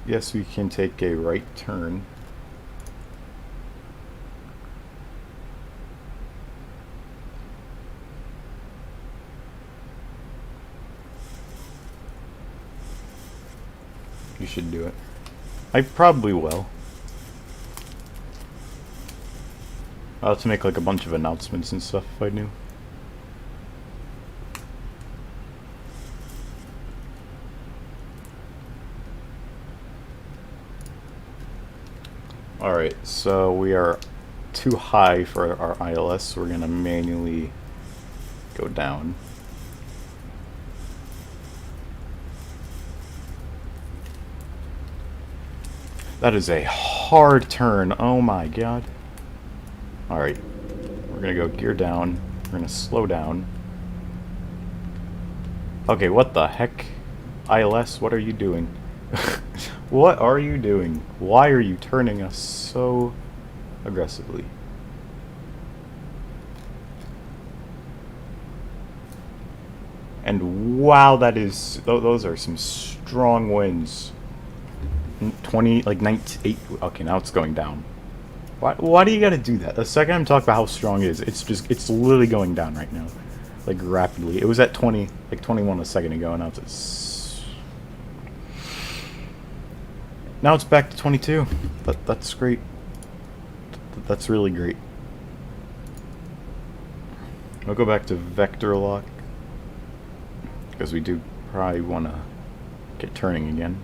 Yes, we can take a right turn. You should do it. I probably will. I'll have to make like a bunch of announcements and stuff if I do. Alright, so we are too high for our ILS, so we're gonna manually go down. That is a hard turn. Oh my god. Alright. We're gonna go gear down. We're gonna slow down. Okay, what the heck? ILS, what are you doing? What are you doing? Why are you turning us so aggressively? And wow, that is... Those are some strong winds. 20, like 98, okay, now it's going down. Why do you gotta do that? The second I'm talking about how strong it is, it's literally going down right now. Like, rapidly. It was at 20, like 21 a second ago, and now it's at... Now it's back to 22. That's great. That's really great. I'll go back to vector lock, because we do probably want to get turning again.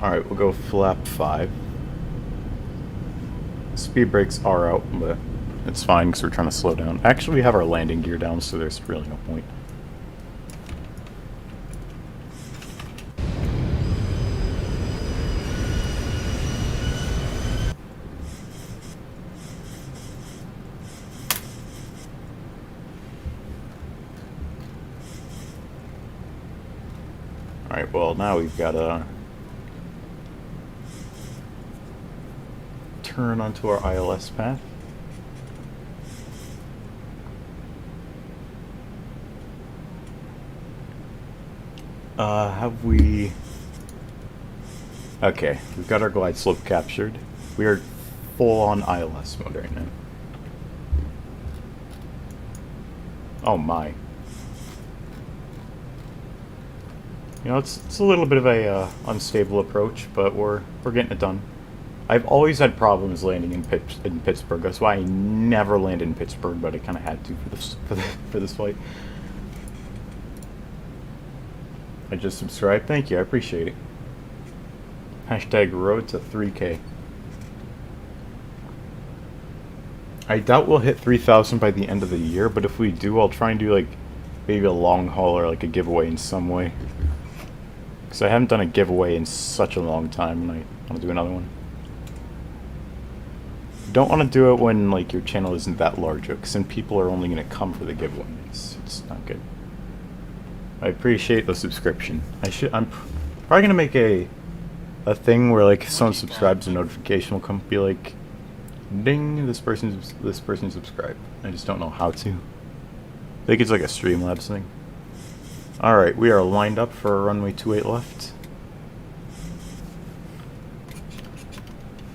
Alright, we'll go flap 5. Speed brakes are out, but it's fine because we're trying to slow down. Actually, we have our landing gear down, so there's really no point. Alright, well now we've got to turn onto our ILS path. Have we... Okay, we've got our glide slope captured. We are full on ILS mode right now. Oh my. You know, it's a little bit of a unstable approach, but we're getting it done. I've always had problems landing in Pittsburgh. That's why I never landed in Pittsburgh, but I kind of had to for this flight. I just subscribed. Thank you. I appreciate it. Hashtag road to 3K. I doubt we'll hit 3,000 by the end of the year, but if we do, I'll try and do like maybe a long haul or like a giveaway in some way. Because I haven't done a giveaway in such a long time, and I want to do another one. Don't want to do it when like your channel isn't that large, because then people are only going to come for the giveaway. It's not good. I appreciate the subscription. I'm probably going to make a thing where like if someone subscribes, a notification will come, be like, ding, this person subscribed. I just don't know how to. I think it's like a Streamlabs thing. Alright, we are lined up for runway 28 left.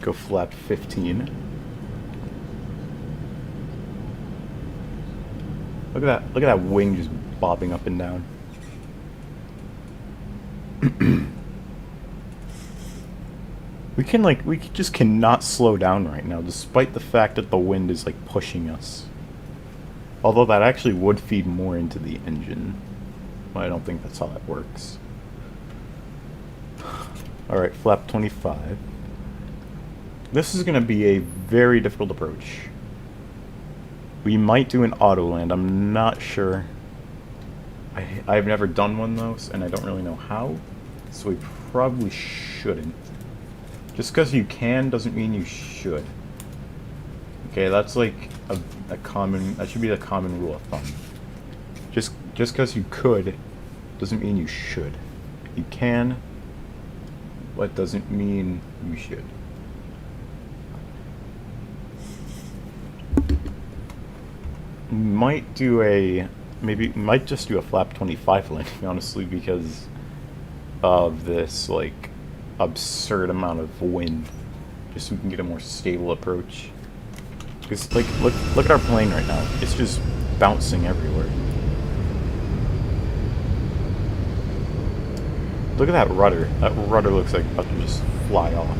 Go flap 15. Look at that wing just bobbing up and down. We just cannot slow down right now, despite the fact that the wind is like pushing us. Although that actually would feed more into the engine. But I don't think that's how that works. Alright, flap 25. This is going to be a very difficult approach. We might do an auto land, I'm not sure. I've never done one though, and I don't really know how. So we probably shouldn't. Just because you can doesn't mean you should. Okay, that's like a common, that should be the common rule of thumb. Just because you could doesn't mean you should. You can, but doesn't mean you should. Might do a, might just do a flap 25 landing, honestly, because of this like absurd amount of wind, just so we can get a more stable approach. Because like look at our plane right now, it's just bouncing everywhere. Look at that rudder. That rudder looks like it's about to just fly off.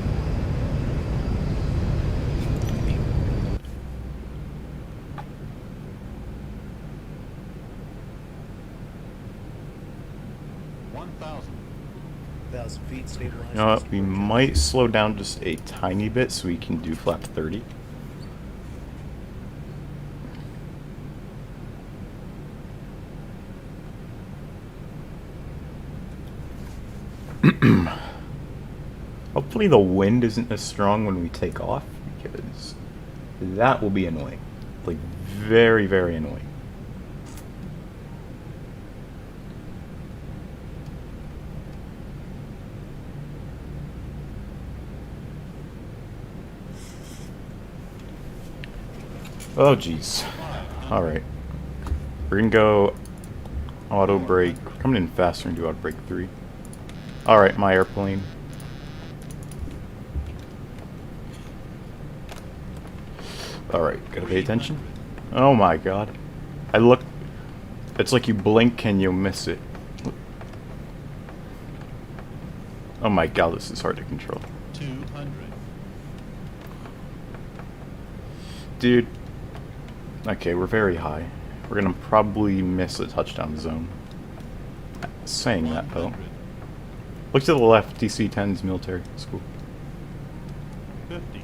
You know what, we might slow down just a tiny bit so we can do flap 30. Hopefully the wind isn't as strong when we take off, because that will be annoying. Like, very, very annoying. Oh jeez. Alright. We're gonna go auto brake. We're coming in faster and do auto brake 3. Alright, my airplane. Alright, gotta pay attention. Oh my god. I look. It's like you blink and you miss it. Oh my god, this is hard to control. 200. Dude. Okay, we're very high. We're gonna probably miss the touchdown zone. Saying that though. Look to the left, DC-10's military school. 50.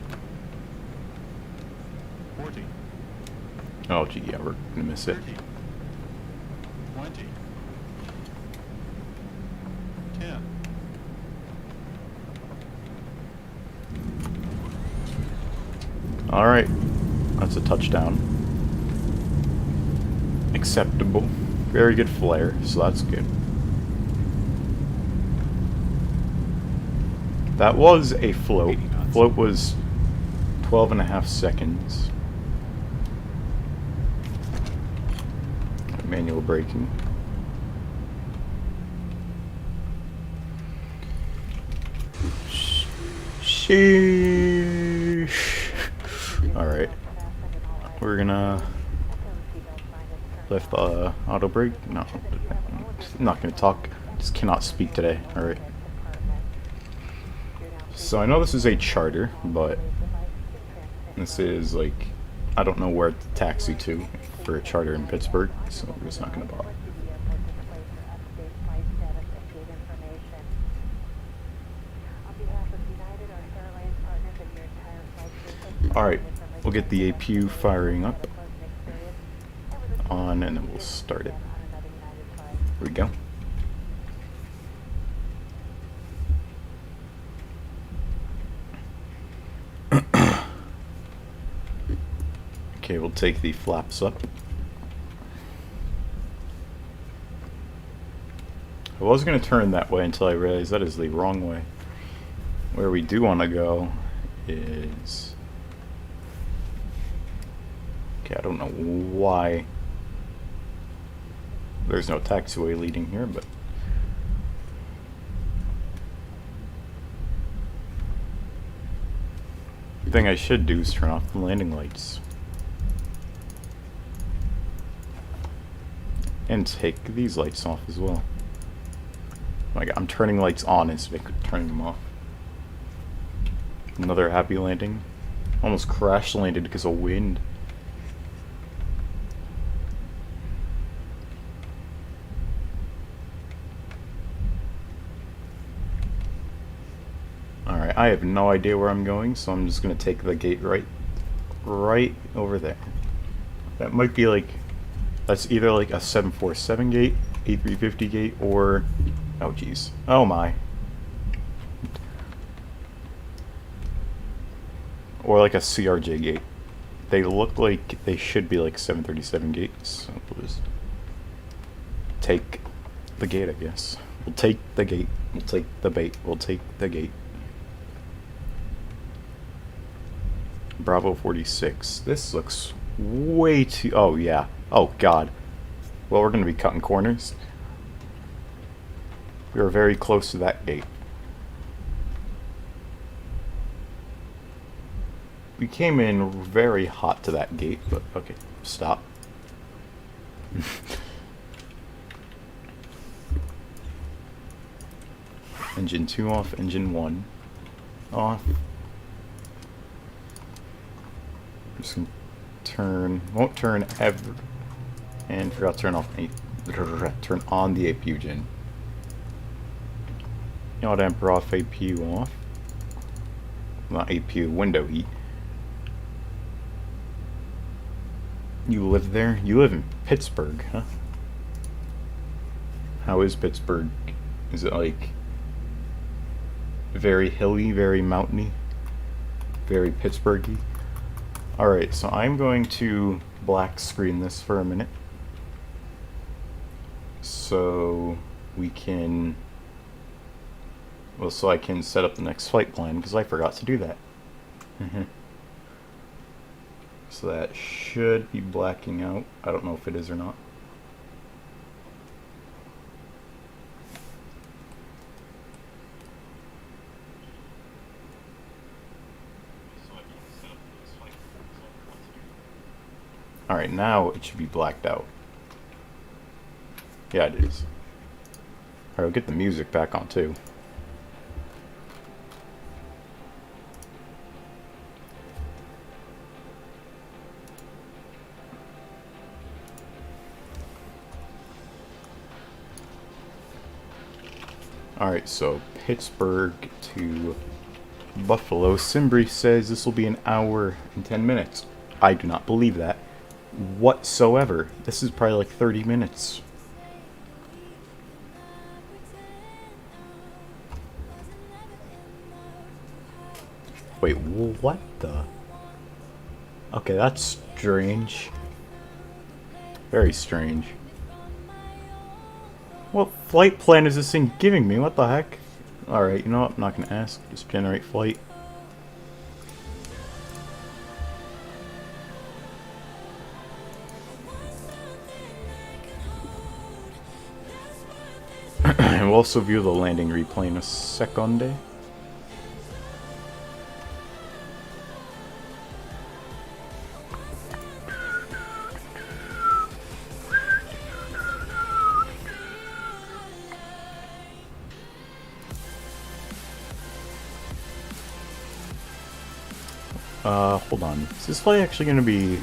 40. Oh gee, yeah, we're gonna miss it. 30. 20. 10. Alright. That's a touchdown. Acceptable. Very good flare, so that's good. That was a float. 80 knots. Float was 12.5 seconds. Manual braking. Sheesh. Alright. We're gonna lift the auto brake. No, I'm not gonna talk. Just cannot speak today. Alright. So I know this is a charter, but this is like, I don't know where to taxi to for a charter in Pittsburgh, so I'm just not gonna bother. Alright, we'll get the APU firing up on and then we'll start it. Here we go. Okay, we'll take the flaps up. I was going to turn that way until I realized that is the wrong way. Where we do want to go is... Okay, I don't know why there's no taxiway leading here, but... The thing I should do is turn off the landing lights. And take these lights off as well. Like, I'm turning lights on instead of turning them off. Another happy landing. Almost crash landed because of wind. Alright, I have no idea where I'm going, so I'm just gonna take the gate right over there. That might be like, that's either like a 747 gate, A350 gate, or, oh geez, oh my. Or like a CRJ gate. They look like they should be like 737 gates, so we'll just take the gate, I guess. We'll take the gate, we'll take the bait, we'll take the gate. Bravo 46. This looks way too... Oh, yeah. Oh, God. Well, we're going to be cutting corners. We are very close to that gate. We came in very hot to that gate, but okay. Stop. Engine 2 off, engine 1 off. I'm just gonna turn, won't turn ever, and forgot to turn off, turn on the APU gen. Yacht damper off, APU off. Not APU, window heat. You live there? You live in Pittsburgh, huh? How is Pittsburgh? Is it like very hilly, very mountainy, very Pittsburghy? Alright, so I'm going to black screen this for a minute. So we can... Well, so I can set up the next flight plan, because I forgot to do that. So that should be blacking out. I don't know if it is or not. Alright, now it should be blacked out. Yeah, it is. Alright, we'll get the music back on too. Alright, so Pittsburgh to Buffalo. Simbri says this will be an hour and 10 minutes. I do not believe that whatsoever. This is probably like 30 minutes. Wait, what the? Okay, that's strange. Very strange. What flight plan is this thing giving me? What the heck? Alright, you know what? I'm not gonna ask. Just generate flight. And we'll also view the landing replay in a second. Hold on. Is this flight actually gonna be...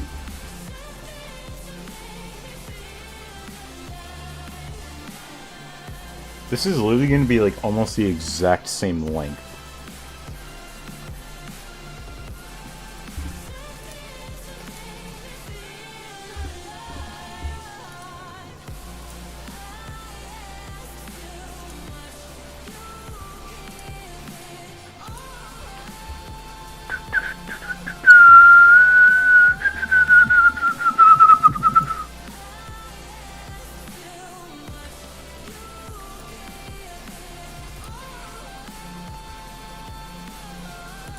This is literally gonna be like almost the exact same length.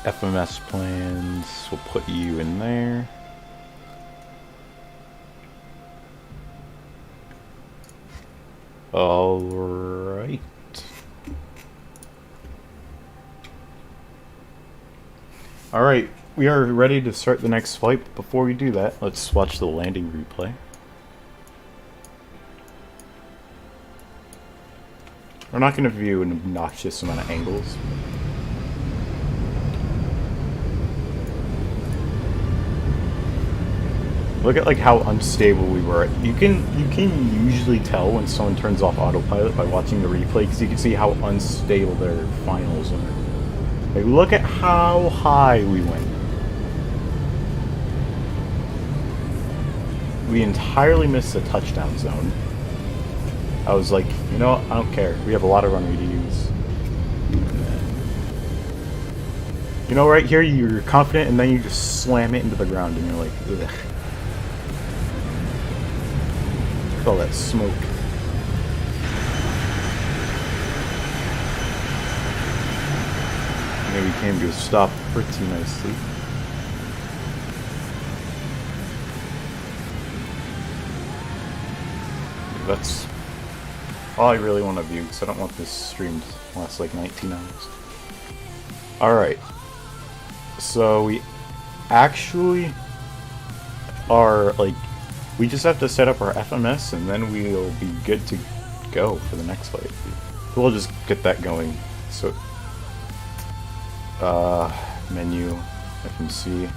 FMS plans, we'll put you in there. Alright. Alright, we are ready to start the next flight. But before we do that, let's watch the landing replay. We're not going to view an obnoxious amount of angles. Look at like how unstable we were. You can usually tell when someone turns off autopilot by watching the replay, because you can see how unstable their finals are. Like, look at how high we went. We entirely missed the touchdown zone. I was like, you know what? I don't care. We have a lot of runway to use. You know, right here you're confident, and then you just slam it into the ground, and you're like, ugh. All that smoke. Maybe came to a stop pretty nicely. That's all I really want to view, because I don't want this stream to last like 19 hours. Alright. So we actually are like... We just have to set up our FMS, and then we'll be good to go for the next flight. We'll just get that going. So, menu, FMC,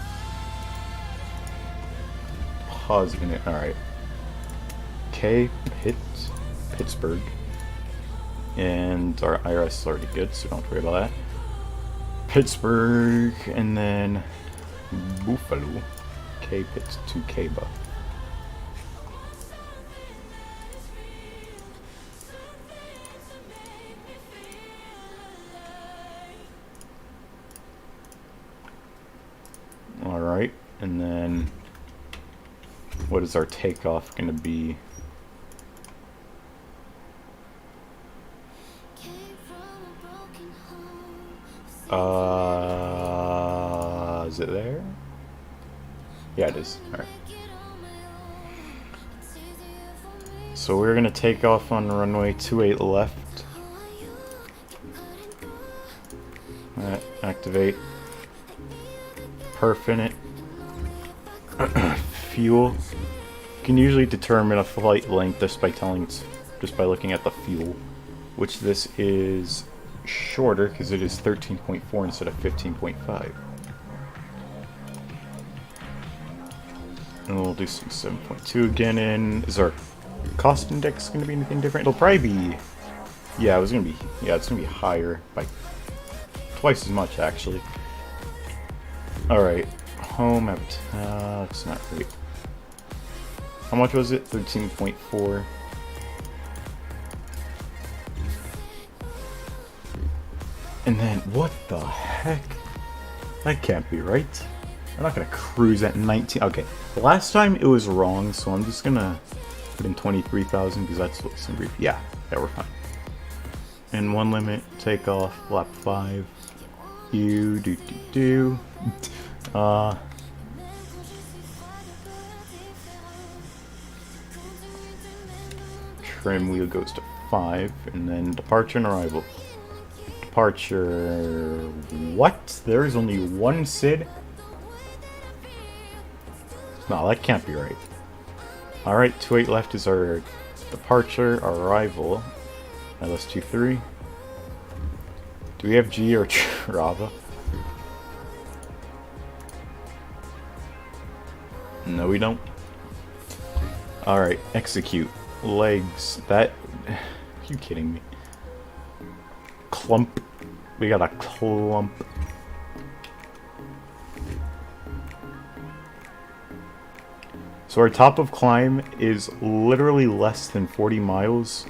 pause unit. All right. K Pittsburgh, and our IRS is already good, so don't worry about that. Pittsburgh, and then Buffalo. K Pitts to K-Buff. Alright, and then what is our takeoff going to be? Is it there? Yeah, it is. Alright. So we're going to take off on runway 28 left. Alright, activate. Perf in it. Fuel. You can usually determine a flight length just by looking at the fuel, which this is shorter because it is 13.4 instead of 15.5. And we'll do some 7.2 again. In is our cost index going to be anything different? It'll probably be, yeah, it's going to be higher by twice as much actually. Alright, home that's not right. How much was it? 13.4. And then, what the heck? That can't be right. I'm not gonna cruise at 19. Okay, the last time it was wrong, so I'm just gonna put in 23,000 because that's what's in brief. Yeah, we're fine. And one limit, takeoff, lap 5. You do. Trim wheel goes to 5, and then departure and arrival. Departure. What? There is only one SID? No, that can't be right. Alright, 28 left is our departure, our arrival. LS23. Do we have G or Trava? No, we don't. Alright, execute. Legs. That. Are you kidding me? Clump. We got a clump. So our top of climb is literally less than 40 miles.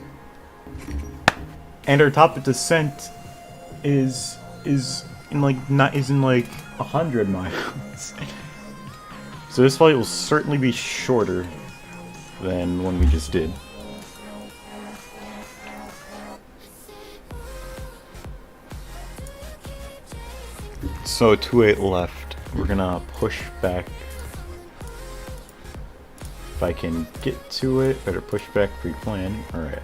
And our top of descent is in like 100 miles. So this flight will certainly be shorter than one we just did. So 28 left. We're gonna push back. If I can get to it, better push back pre-plan. Alright.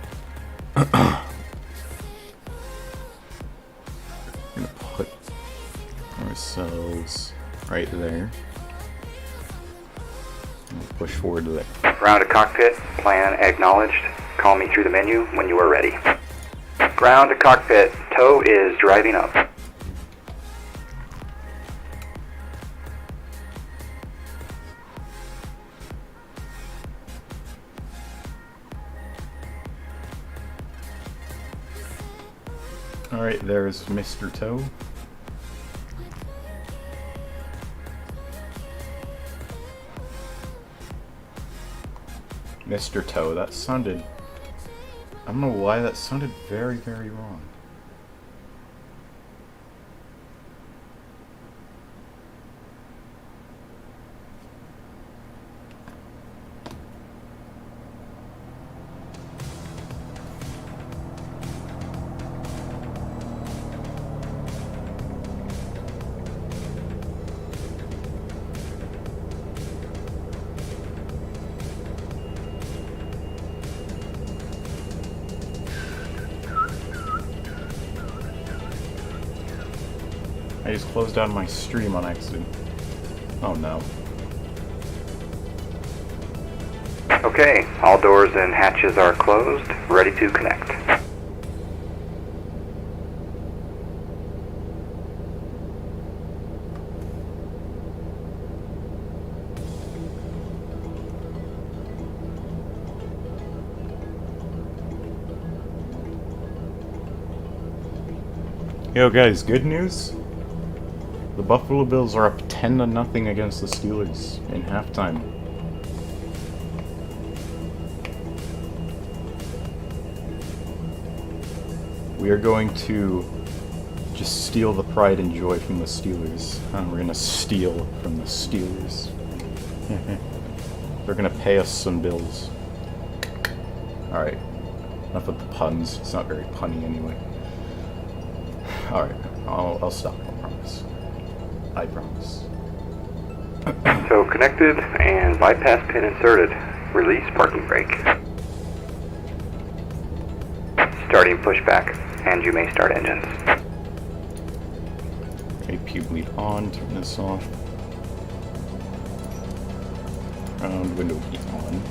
We're gonna put ourselves right there. We'll push forward to there. Ground to cockpit, plan acknowledged. Call me through the menu when you are ready. Ground to cockpit, tow is driving up. Alright, there's Mr. Toe. Mr. Toe, that sounded... I don't know why that sounded very, very wrong. I just closed down my stream on accident. Oh no. Okay, all doors and hatches are closed, ready to connect. Yo guys, good news? The Buffalo Bills are up 10-0 against the Steelers in halftime. We are going to just steal the pride and joy from the Steelers. We're gonna steal from the Steelers. They're gonna pay us some bills. Alright, enough with the puns. It's not very punny anyway. Alright, I'll stop, I promise. I promise. So connected and bypass pin inserted. Release parking brake. Starting pushback, and you may start engines. AP bleed on, turn this off. Ground window be on.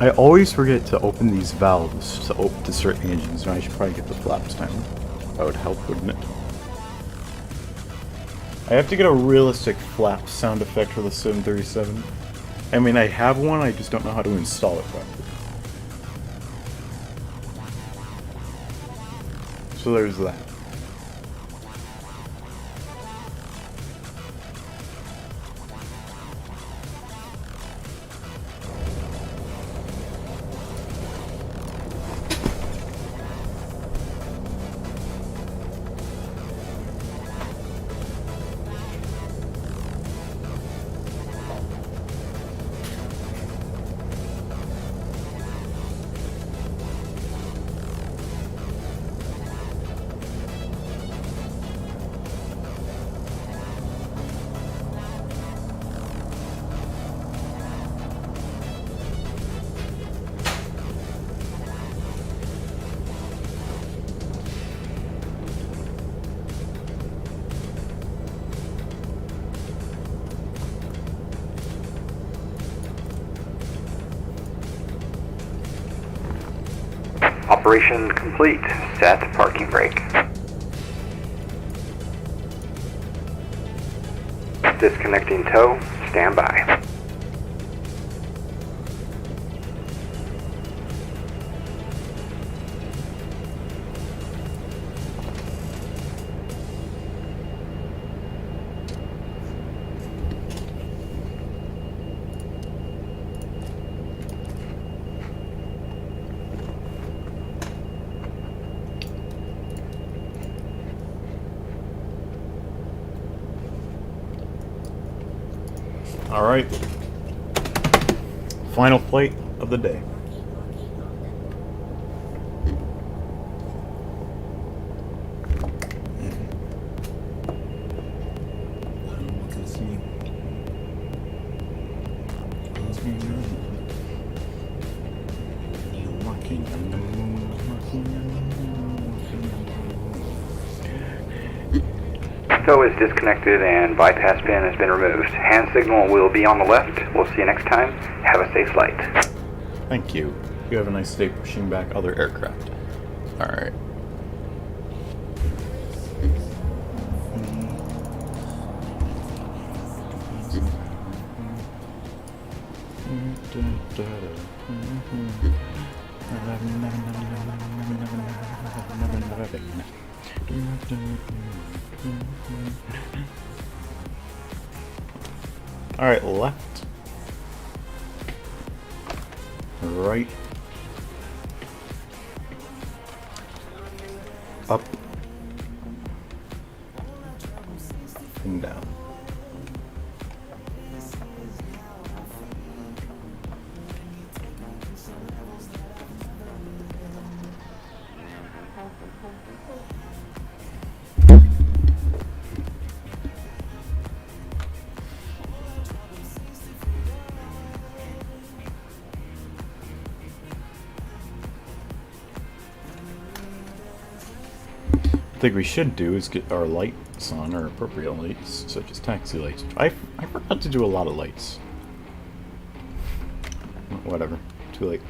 I always forget to open these valves to start the engines, and I should probably get the flaps down. That would help, wouldn't it? I have to get a realistic flap sound effect for the 737. I mean, I have one, I just don't know how to install it properly. So there's that. Operation complete. Set parking brake. Disconnecting tow. Stand by. Alright. Final flight of the day. Tow is disconnected and bypass pin has been removed. Hand signal will be on the left. We'll see you next time. Have a safe flight. Thank you. You have a nice day pushing back other aircraft. Alright. Alright, left. Right. Up. And down. I think we should do is get our lights on, our appropriate lights, such as taxi lights. I forgot to do a lot of lights. Whatever. Too late.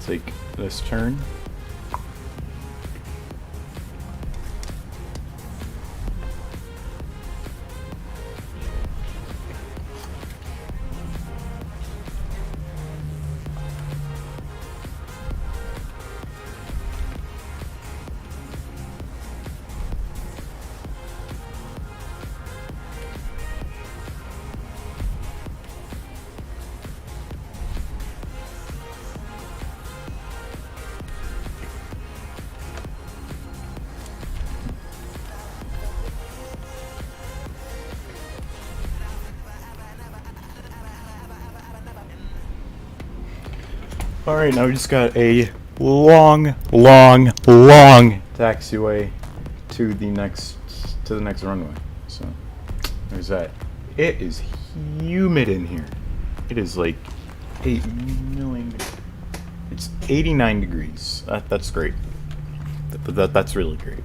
Take this turn. Alright, now we just got a long taxiway to the next runway. So there's that. It is humid in here. It is like 8 million. It's 89 degrees. That's great. That's really great.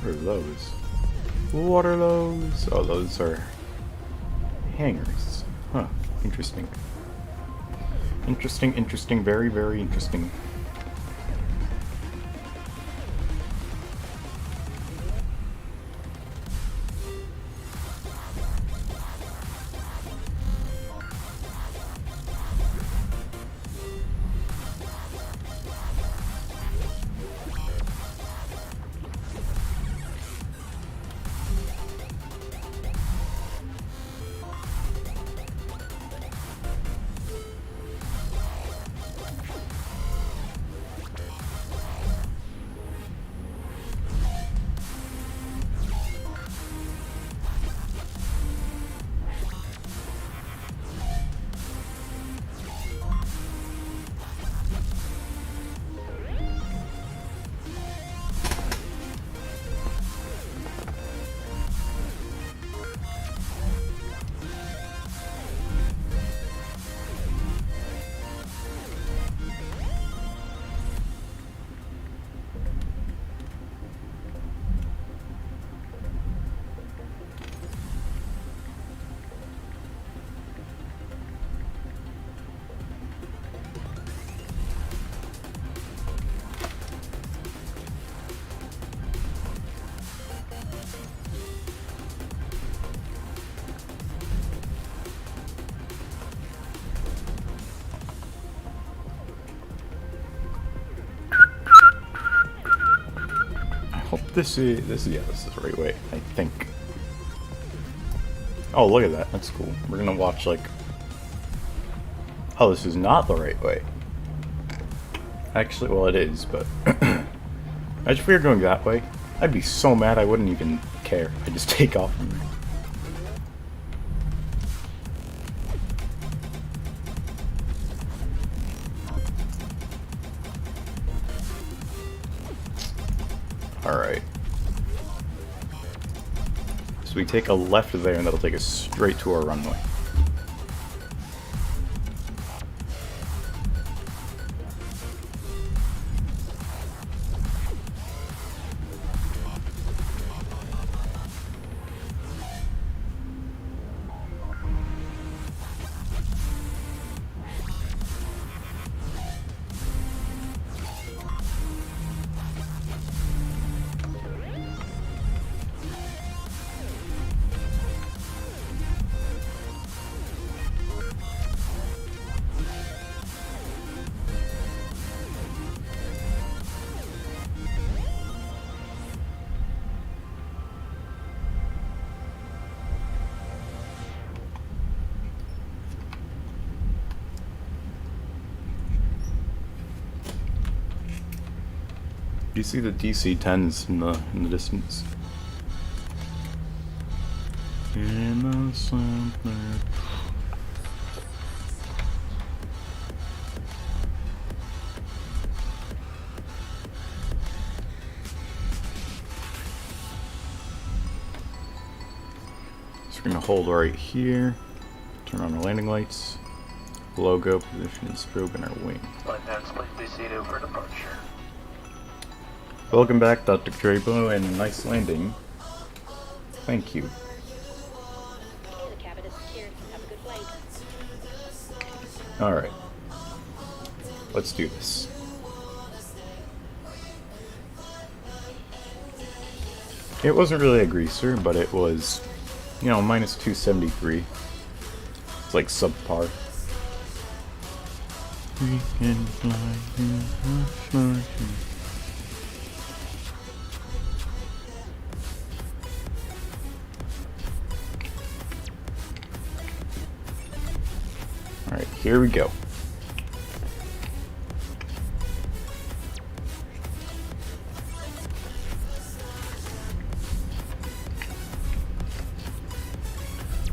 What are those? What are those? Oh, those are hangers. Huh. Interesting. Interesting, interesting, very, very interesting. This is the right way, I think. Oh, look at that. That's cool. We're gonna watch, like... Oh, this is not the right way. Actually, well, it is, but... Imagine if we were going that way. I'd be so mad I wouldn't even care. I'd just take off from there. Alright. So we take a left there and that'll take us straight to our runway. You see the DC-10s in the distance. In the center. So we're gonna hold right here. Turn on our landing lights. Logo, position, strobe, and our wing. Lieutenants, please be seated for departure. Welcome back, Dr. Drapo, and nice landing. Thank you. Okay, the cabin is secured. Have a good flight. Alright. Let's do this. It wasn't really a greaser, but it was, you know, minus 273. It's like subpar. We can fly in the sunshine. Alright, here we go.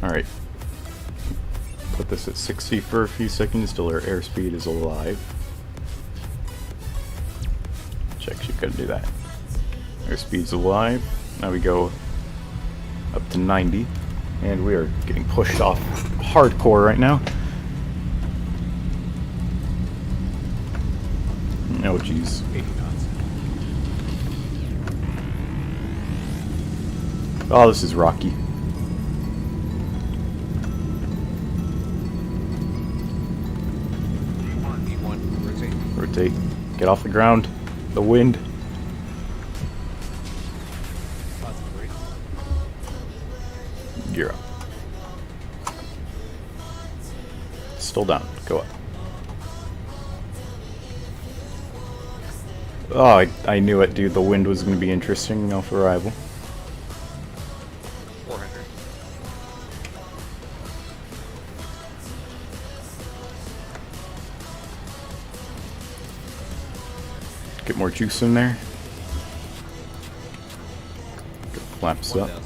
Alright. Put this at 60 for a few seconds till our airspeed is alive. Which actually couldn't do that. Airspeed's alive. Now we go up to 90. And we are getting pushed off hardcore right now. Oh jeez. 80 knots. Oh, this is rocky. V1, rotate. Rotate. Get off the ground. The wind. Positive rate. You're up. Still down. Go up. Oh, I knew it, dude. The wind was going to be interesting off arrival. 400. Get more juice in there. Get the flaps up. 1,000.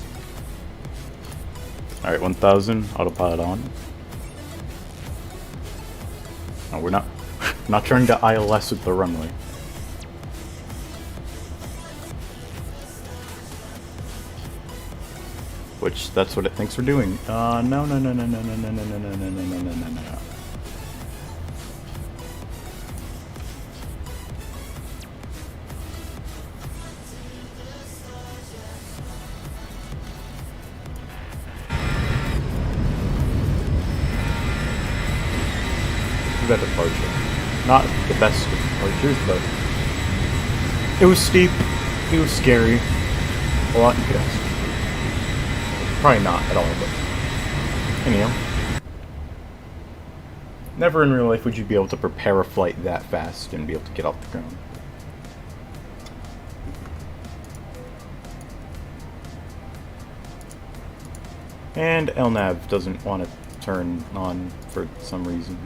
Alright, 1000. Autopilot on. Oh, we're not not trying to ILS with the runway. Which, that's what it thinks we're doing. No, no, no, no, no, no, no, no, no, no, no, no, no, no, no, no. That departure. Not the best of departures, but it was steep, it was scary. A lot you could ask. Probably not at all, but anyhow. Never in real life would you be able to prepare a flight that fast and be able to get off the ground. And LNAV doesn't want to turn on for some reason.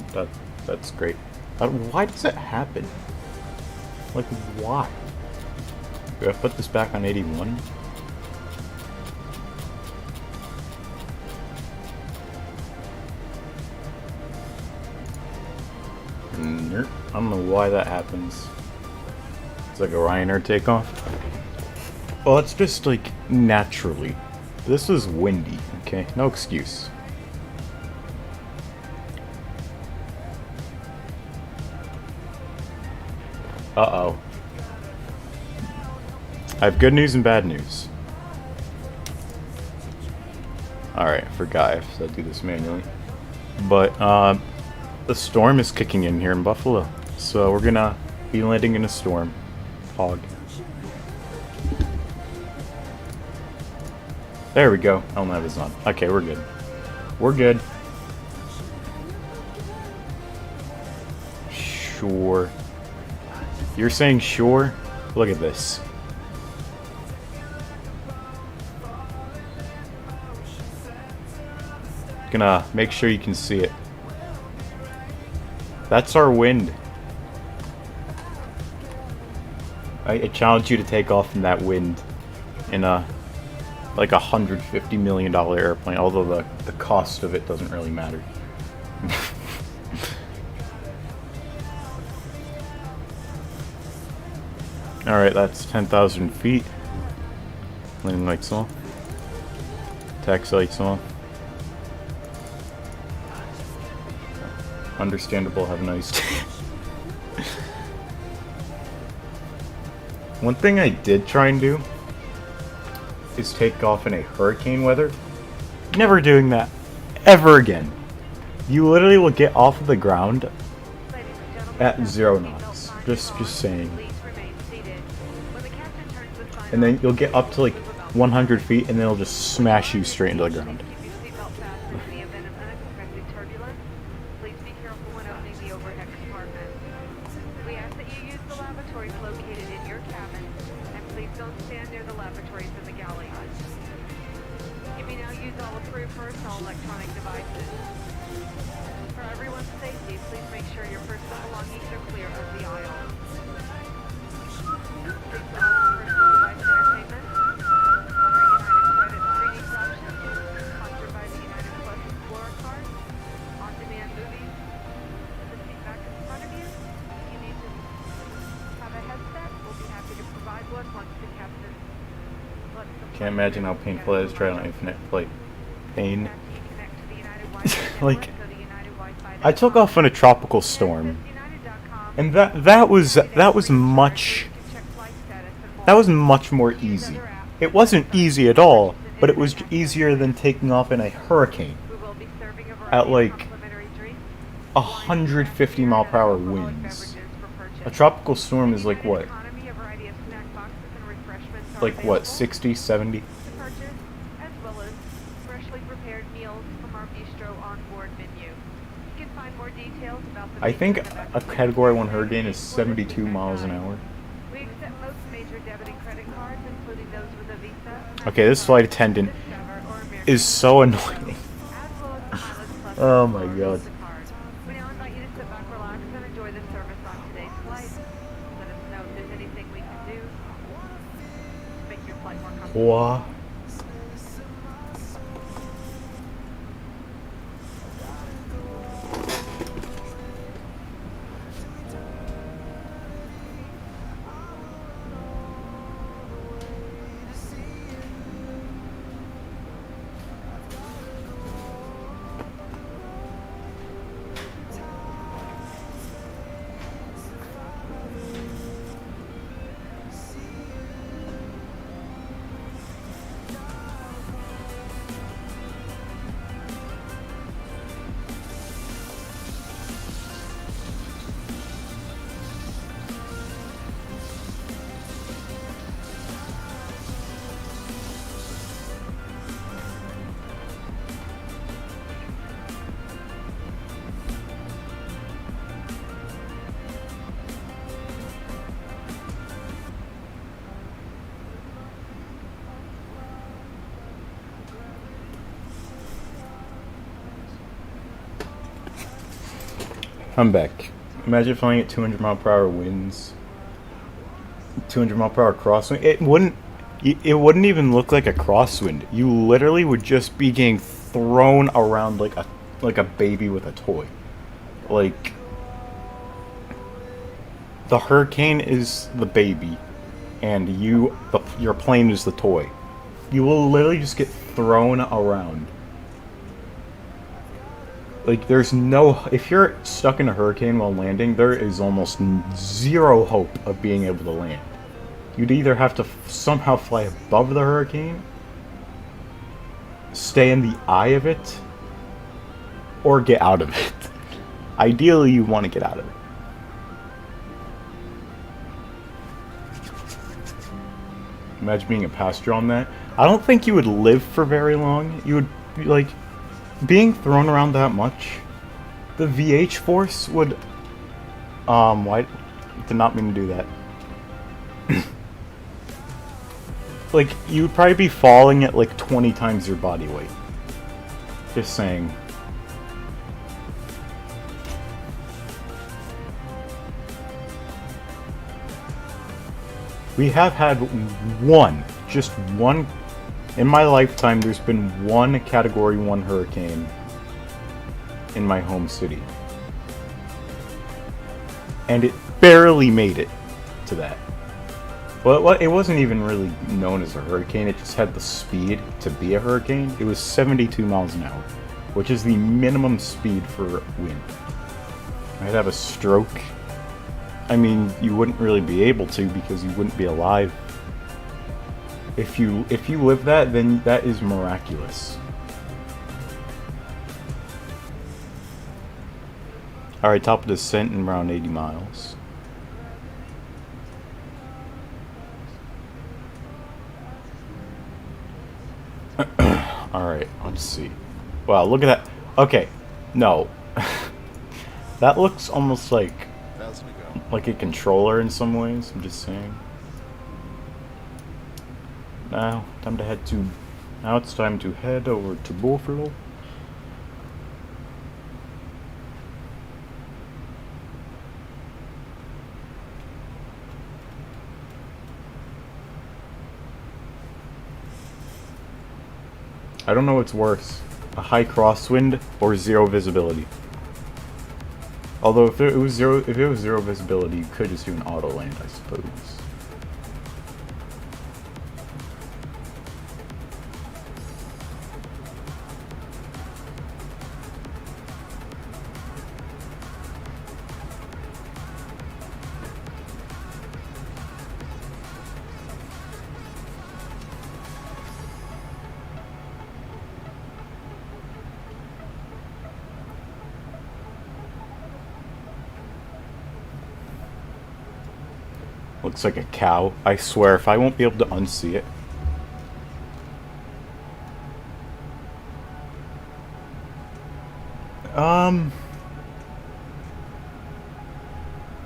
That's great. Why does it happen? Like, why? Do I put this back on 81? Nope. I don't know why that happens. It's like a Ryanair takeoff. Well, it's just like naturally. This is windy, okay? No excuse. Uh-oh. I have good news and bad news. Alright, I forgot I have to do this manually. But, the storm is kicking in here in Buffalo. So we're gonna be landing in a storm. Hog. There we go. LNAV is on. Okay, we're good. We're good. Sure. You're saying sure? Look at this. Gonna make sure you can see it. That's our wind. I challenge you to take off in that wind in a like $150 million airplane, although the cost of it doesn't really matter. Alright, that's 10,000 feet. Landing lights off. Taxi lights off. Understandable, have a nice day. One thing I did try and do is take off in a hurricane weather. Never doing that ever again. You literally will get off of the ground at 0 knots. Just saying. And then you'll get up to like 100 feet and then it'll just smash you straight into the ground. Personal electronic devices. For everyone's safety, please make sure your personal belongings are clear of the aisle. Please allow personal device entertainment on our United private screenings option, sponsored by the United Plus Explorer card, on-demand movies, the seat back in front of you. If you need to have a headset, we'll be happy to provide one once the captain lets the Can't imagine how painful it is trying on infinite flight. Pain. Like, I took off in a tropical storm, and that was much more easy. It wasn't easy at all, but it was easier than taking off in a hurricane We will be serving a at variety of like complimentary drinks, 150 mile per hour alcoholic winds. beverages for purchase. A tropical storm is like In what? economy, a variety of snack boxes and refreshments are Like what, available 60, 70? to purchase, as well as freshly prepared meals from our bistro on-board menu. You can find more details about the I think basic a evacuation Category 1 plan hurricane is or the 72 miles an guide. hour. We accept most major debit and credit cards, including those with a Visa. Okay, this MasterCard, flight attendant Discover, or American is so annoying. as well as the Pilot's Plus Oh my or God. Visa card. We now invite you to sit back, relax, and enjoy the service on today's flight. Let us know if there's anything we can do to make your flight more comfortable. What? I'm back. Imagine flying at 200 mile per hour winds. 200 mile per hour crosswind. It wouldn't even look like a crosswind. You literally would just be getting thrown around like a baby with a toy. Like the hurricane is the baby and your plane is the toy. You will literally just get thrown around. Like, there's no... If you're stuck in a hurricane while landing, there is almost zero hope of being able to land. You'd either have to somehow fly above the hurricane, stay in the eye of it, or get out of it. Ideally, you want to get out of it. Imagine being a passenger on that. I don't think you would live for very long. You would be like... Being thrown around that much, the VH force would, why, did not mean to do that. Like, you would probably be falling at like 20 times your body weight. Just saying. We have had just one. In my lifetime, there's been one Category 1 hurricane in my home city. And it barely made it to that. Well, it wasn't even really known as a hurricane, it just had the speed to be a hurricane. It was 72 miles an hour, which is the minimum speed for wind. I'd have a stroke. I mean, you wouldn't really be able to because you wouldn't be alive. If you live that, then that is miraculous. Alright, top of descent in around 80 miles. Alright, let's see. Wow, look at that. Okay, no. That looks almost like a controller in some ways, I'm just saying. Now it's time to head over to Buffalo. I don't know what's worse, a high crosswind or zero visibility. Although if it was zero visibility, you could just do an auto land, I suppose. Looks like a cow. I swear, if I won't be able to unsee it.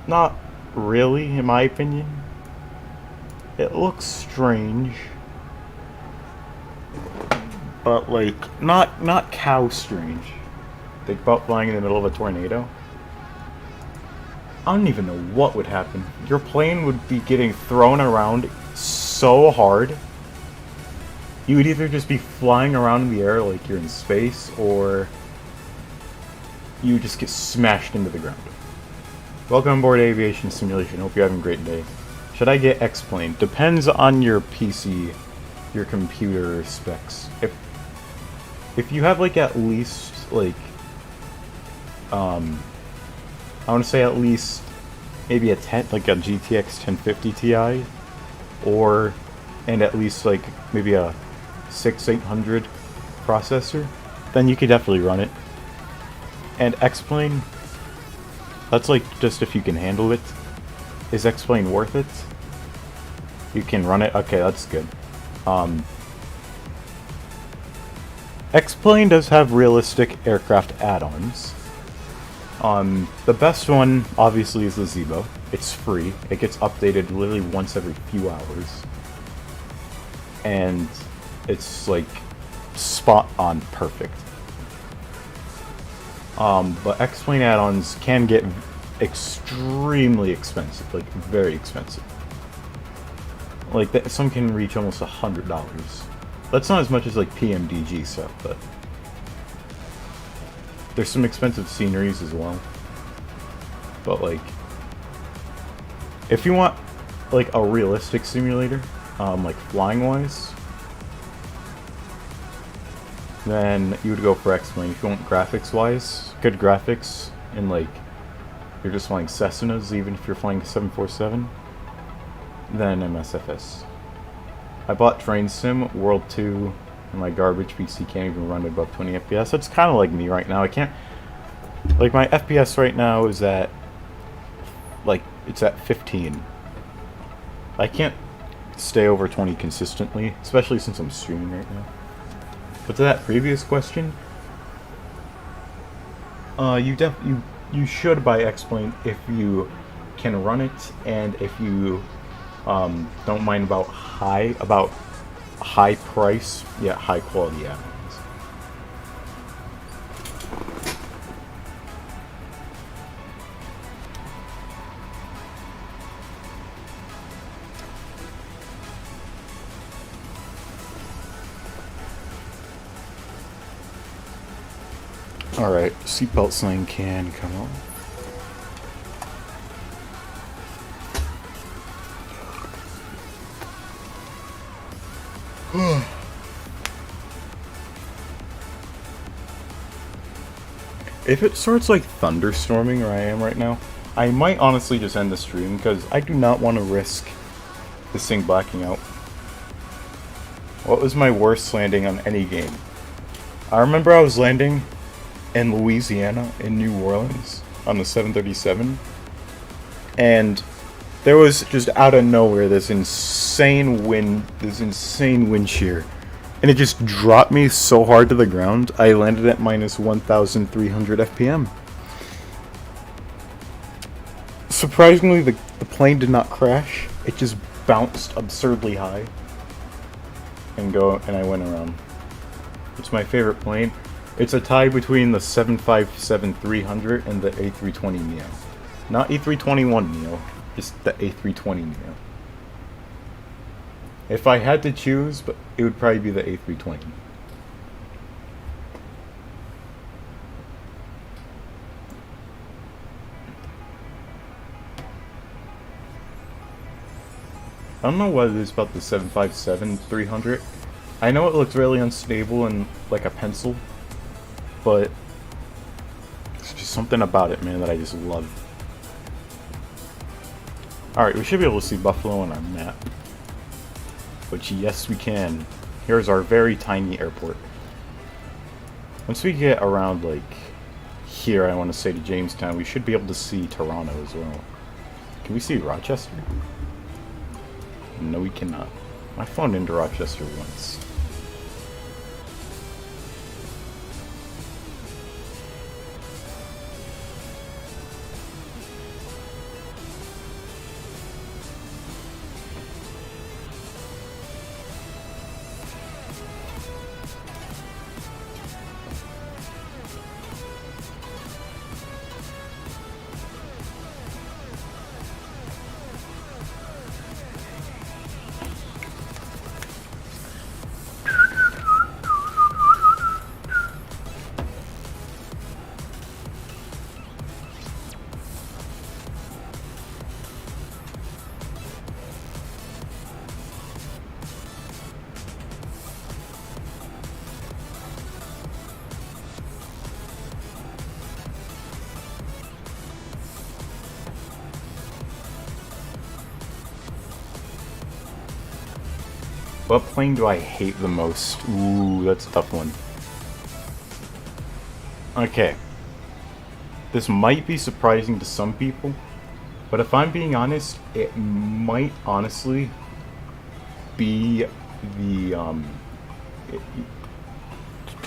Not really, in my opinion. It looks strange. But, like, not cow strange. Think about flying in the middle of a tornado. I don't even know what would happen. Your plane would be getting thrown around so hard. You would either just be flying around in the air like you're in space, or you would just get smashed into the ground. Welcome aboard Aviation Simulation. Hope you're having a great day. Should I get Xplane? Depends on your PC, your computer specs. If you have like at least like I want to say at least maybe a GTX 1050 Ti, and at least like maybe a 6800 processor, then you could definitely run it. And Xplane, that's like just if you can handle it. Is Xplane worth it? You can run it? Okay, that's good. Xplane does have realistic aircraft add-ons. The best one, obviously, is the Zebo. It's free. It gets updated literally once every few hours. And it's, like, spot on perfect. But Xplane add-ons can get extremely expensive. Like, very expensive. Like, some can reach almost $100. That's not as much as, like, PMDG stuff, but there's some expensive sceneries as well. But, like, if you want, like, a realistic simulator, like, flying-wise, then you would go for Xplane. If you want graphics-wise, good graphics, and, like, you're just flying Cessnas, even if you're flying 747, then MSFS. I bought Train Sim World 2, and my garbage PC can't even run above 20 FPS. That's kind of like me right now. I can't... Like, my FPS right now is at... Like, it's at 15. I can't stay over 20 consistently, especially since I'm streaming right now. But to that previous question, you should buy Xplane if you can run it, and if you don't mind about high price, yet high quality add-ons. Alright, seatbelt sign can come on. If it starts like thunderstorming where I am right now, I might honestly just end the stream because I do not want to risk this thing blacking out. What was my worst landing on any game? I remember I was landing in Louisiana, in New Orleans, on the 737, and there was just out of nowhere this insane wind shear, and it just dropped me so hard to the ground. I landed at minus 1,300 FPM. Surprisingly, the plane did not crash. It just bounced absurdly high, and I went around. It's my favorite plane. It's a tie between the 757-300 and the A320neo. Not A321neo, just the A320neo. If I had to choose, but it would probably be the A320. I don't know what it is about the 757-300. I know it looks really unstable and like a pencil, but it's just something about it, man, that I just love. Alright, we should be able to see Buffalo on our map. Which, yes, we can. Here's our very tiny airport. Once we get around, like, here, I want to say to Jamestown, we should be able to see Toronto as well. Can we see Rochester? No, we cannot. I've flown into Rochester once. What plane do I hate the most? Ooh, that's a tough one. Okay. This might be surprising to some people, but if I'm being honest, it might honestly be the,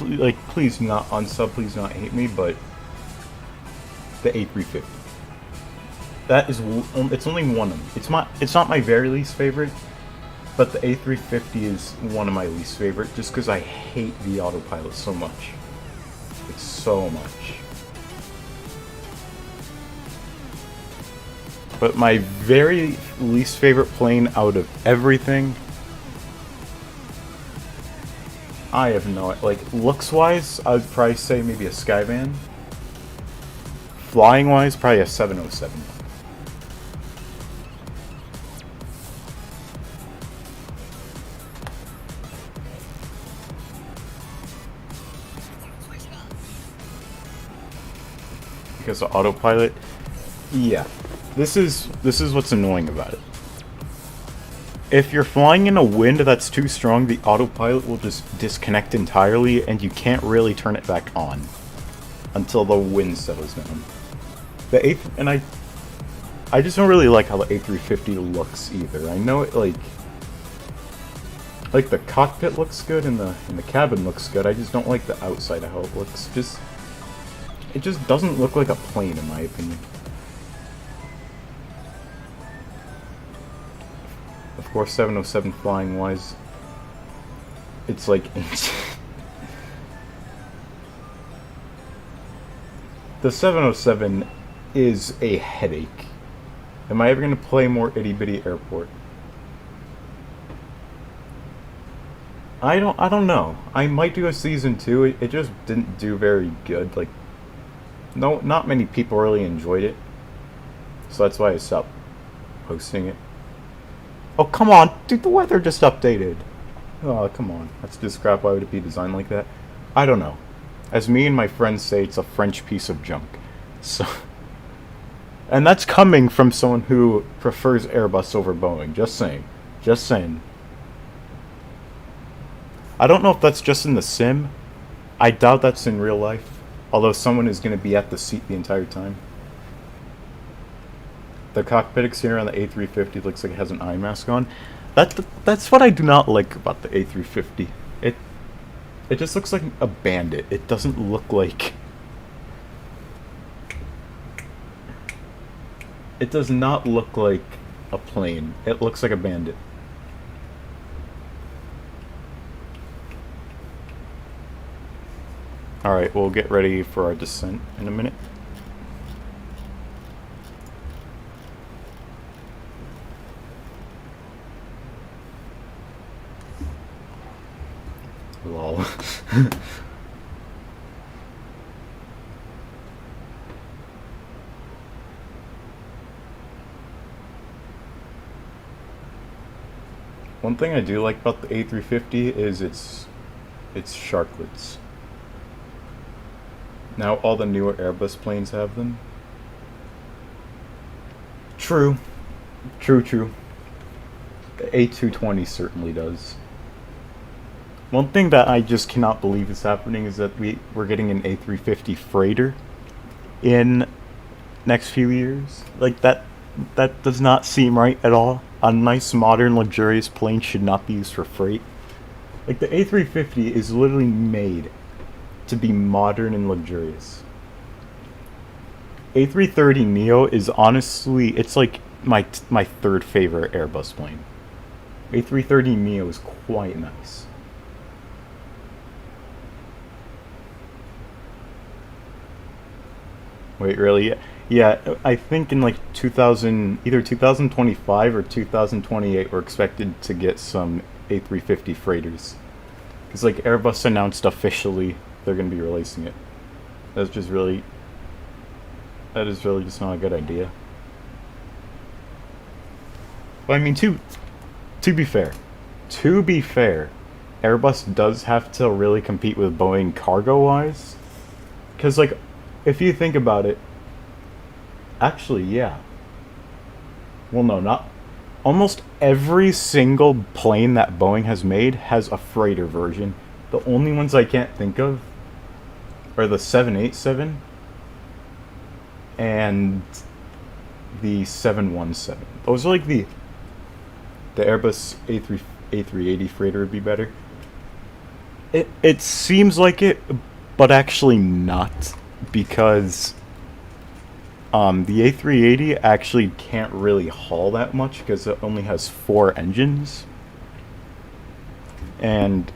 like, please not unsub, please not hate me, but the A350. That is, it's only one of them. It's not my very least favorite, but the A350 is one of my least favorite, just because I hate the autopilot so much. It's so much. But my very least favorite plane out of everything, I have no, like, looks-wise, I would probably say maybe a Skyvan. Flying-wise, probably a 707. Because of autopilot, yeah. This is what's annoying about it. If you're flying in a wind that's too strong, the autopilot will just disconnect entirely, and you can't really turn it back on until the wind settles down. And I just don't really like how the A350 looks either. I know it like the cockpit looks good and the cabin looks good. I just don't like the outside of how it looks. It just doesn't look like a plane, in my opinion. Of course, 707 flying wise, it's like the 707 is a headache. Am I ever gonna play more Itty Bitty Airport? I don't know. I might do a season 2. It just didn't do very good. Like, no, not many people really enjoyed it, so that's why I stopped posting it. Oh, come on, dude, the weather just updated. Oh, come on. That's just crap. Why would it be designed like that? I don't know. As me and my friends say, it's a French piece of junk. So, and that's coming from someone who prefers Airbus over Boeing. Just saying. Just saying. I don't know if that's just in the sim. I doubt that's in real life. Although someone is going to be at the seat the entire time. The cockpit exterior on the A350 looks like it has an eye mask on. That's what I do not like about the A350. It just looks like a bandit. It doesn't look like... It does not look like a plane. It looks like a bandit. Alright, we'll get ready for our descent in a minute. Lol. One thing I do like about the A350 is its sharklets. Now all the newer Airbus planes have them. True. True. The A220 certainly does. One thing that I just cannot believe is happening is that we're getting an A350 freighter in next few years. Like, that does not seem right at all. a nice, modern, luxurious plane should not be used for freight. Like, the A350 is literally made to be modern and luxurious. A330neo is honestly, it's like my third favorite Airbus plane. A330neo is quite nice. Wait, really? Yeah, I think in like 2025 or 2028, we're expected to get some A350 freighters. Because like Airbus announced officially they're going to be releasing it. That is really just not a good idea. But I mean, to be fair, Airbus does have to really compete with Boeing cargo-wise. Because like, if you think about it, actually, yeah. Well, no, not... Almost every single plane that Boeing has made has a freighter version. The only ones I can't think of are the 787 and the 717. Those are like the Airbus A380 freighter would be better. It seems like it, but actually not, because the A380 actually can't really haul that much because it only has 4 engines. And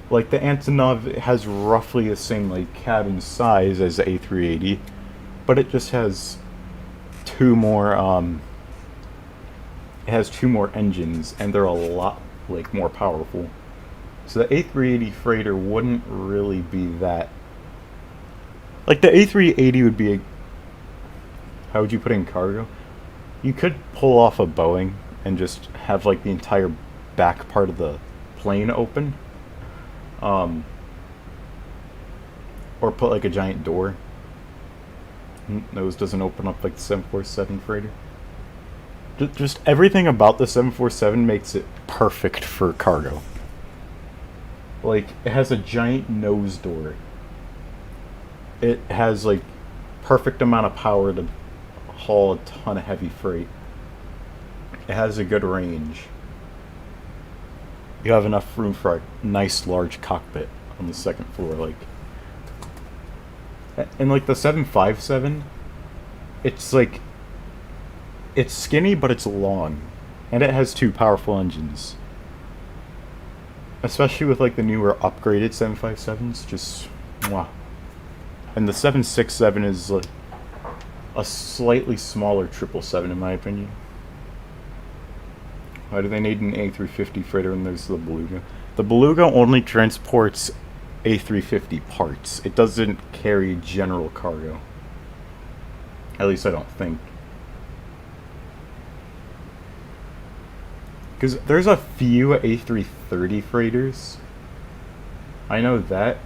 like the Antonov has roughly the same like cabin size as the A380, but it just has 2 more it has 2 more engines, and they're a lot like more powerful. So the A380 freighter wouldn't really be that. Like the A380 would be a... How would you put in cargo? You could pull off a Boeing and just have like the entire back part of the plane open. Or put like a giant door. Those doesn't open up like the 747 freighter. Just everything about the 747 makes it perfect for cargo. Like, it has a giant nose door. It has like perfect amount of power to haul a ton of heavy freight. It has a good range. You have enough room for a nice large cockpit on the second floor, like. And like the 757, it's like, it's skinny but it's long, and it has 2 powerful engines. Especially with like the newer upgraded 757s, just mwah. And the 767 is like a slightly smaller 777 in my opinion. Why do they need an A350 freighter when there's the Beluga? The Beluga only transports A350 parts. It doesn't carry general cargo. At least I don't think. Because there's a few A330 freighters. I know that.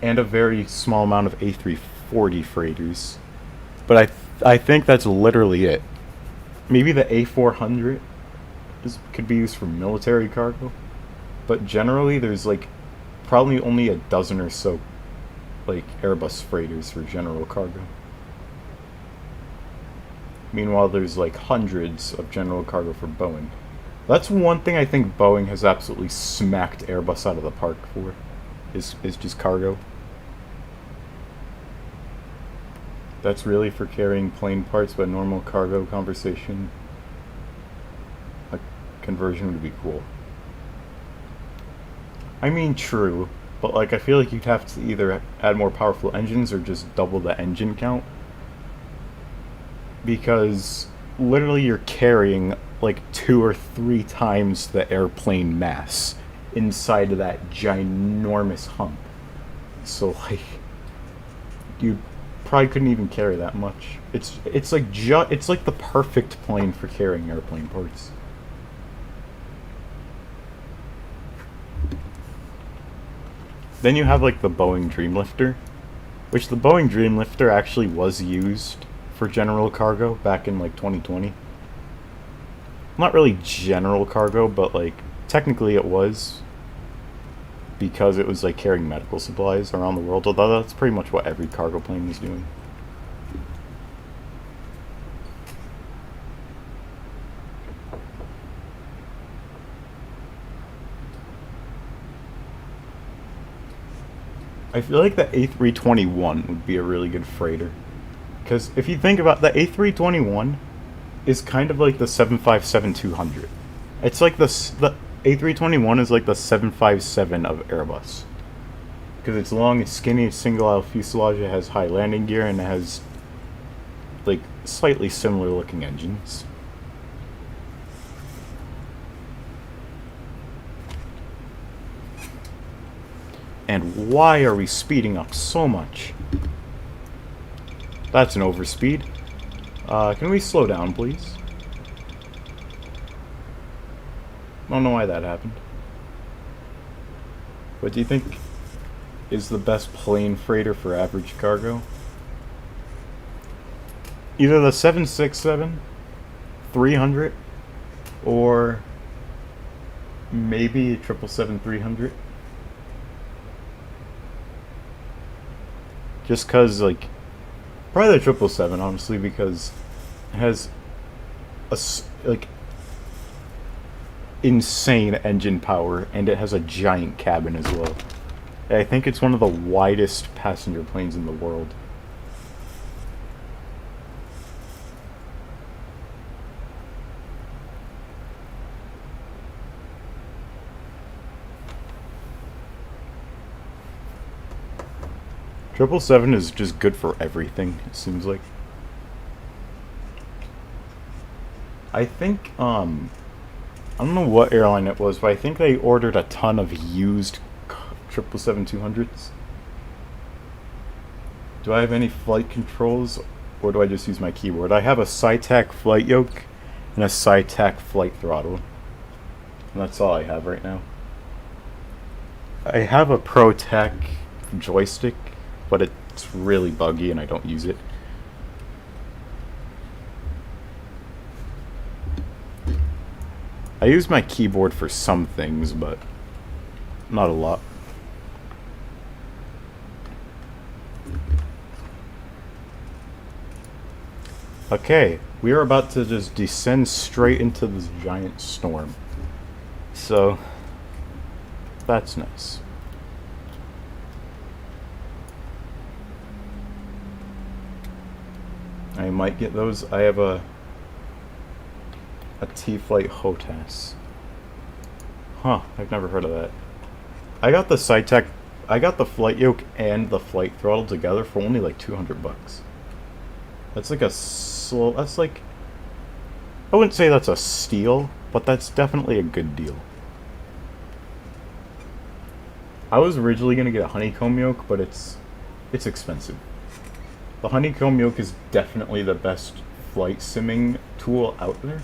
And a very small amount of A340 freighters. But I think that's literally it. Maybe the A400 could be used for military cargo. But generally there's like probably only a dozen or so like Airbus freighters for general cargo. Meanwhile, there's like hundreds of general cargo for Boeing. That's one thing I think Boeing has absolutely smacked Airbus out of the park for, is just cargo. That's really for carrying plane parts, but normal cargo conversation, a conversion would be cool. I mean, true, but like I feel like you'd have to either add more powerful engines or just double the engine count. Because literally you're carrying like 2 or 3 times the airplane mass inside of that ginormous hump. So like you probably couldn't even carry that much. It's like it's like the perfect plane for carrying airplane parts. Then you have like the Boeing Dreamlifter, which the Boeing Dreamlifter actually was used for general cargo back in like 2020. Not really general cargo, but like technically it was, because it was like carrying medical supplies around the world, although that's pretty much what every cargo plane was doing. I feel like the A321 would be a really good freighter. Because if you think about the A321 is kind of like the 757-200. It's like the A321 is like the 757 of Airbus. Because it's long, it's skinny, it's single-aisle fuselage, it has high landing gear, and it has like slightly similar looking engines. And why are we speeding up so much? That's an overspeed. Can we slow down, please? I don't know why that happened. What do you think is the best plane freighter for average cargo? Either the 767, 300, or maybe a 777-300. Just cause, like, probably the 777, honestly, because it has like insane engine power, and it has a giant cabin as well. I think it's one of the widest passenger planes in the world. Triple seven is just good for everything, it seems like. I think, I don't know what airline it was, but I think they ordered a ton of used 777-200s. Do I have any flight controls, or do I just use my keyboard? I have a SciTac flight yoke and a SciTac flight throttle. And that's all I have right now. I have a ProTech joystick, but it's really buggy and I don't use it. I use my keyboard for some things, but not a lot. Okay, we are about to just descend straight into this giant storm. So, that's nice. I might get those. I have a T-Flight HOTAS. Huh, I've never heard of that. I got the SciTac, I got the flight yoke and the flight throttle together for only like $200. That's like that's like, I wouldn't say that's a steal, but that's definitely a good deal. I was originally gonna get a honeycomb yoke, but it's expensive. The honeycomb yoke is definitely the best flight simming tool out there.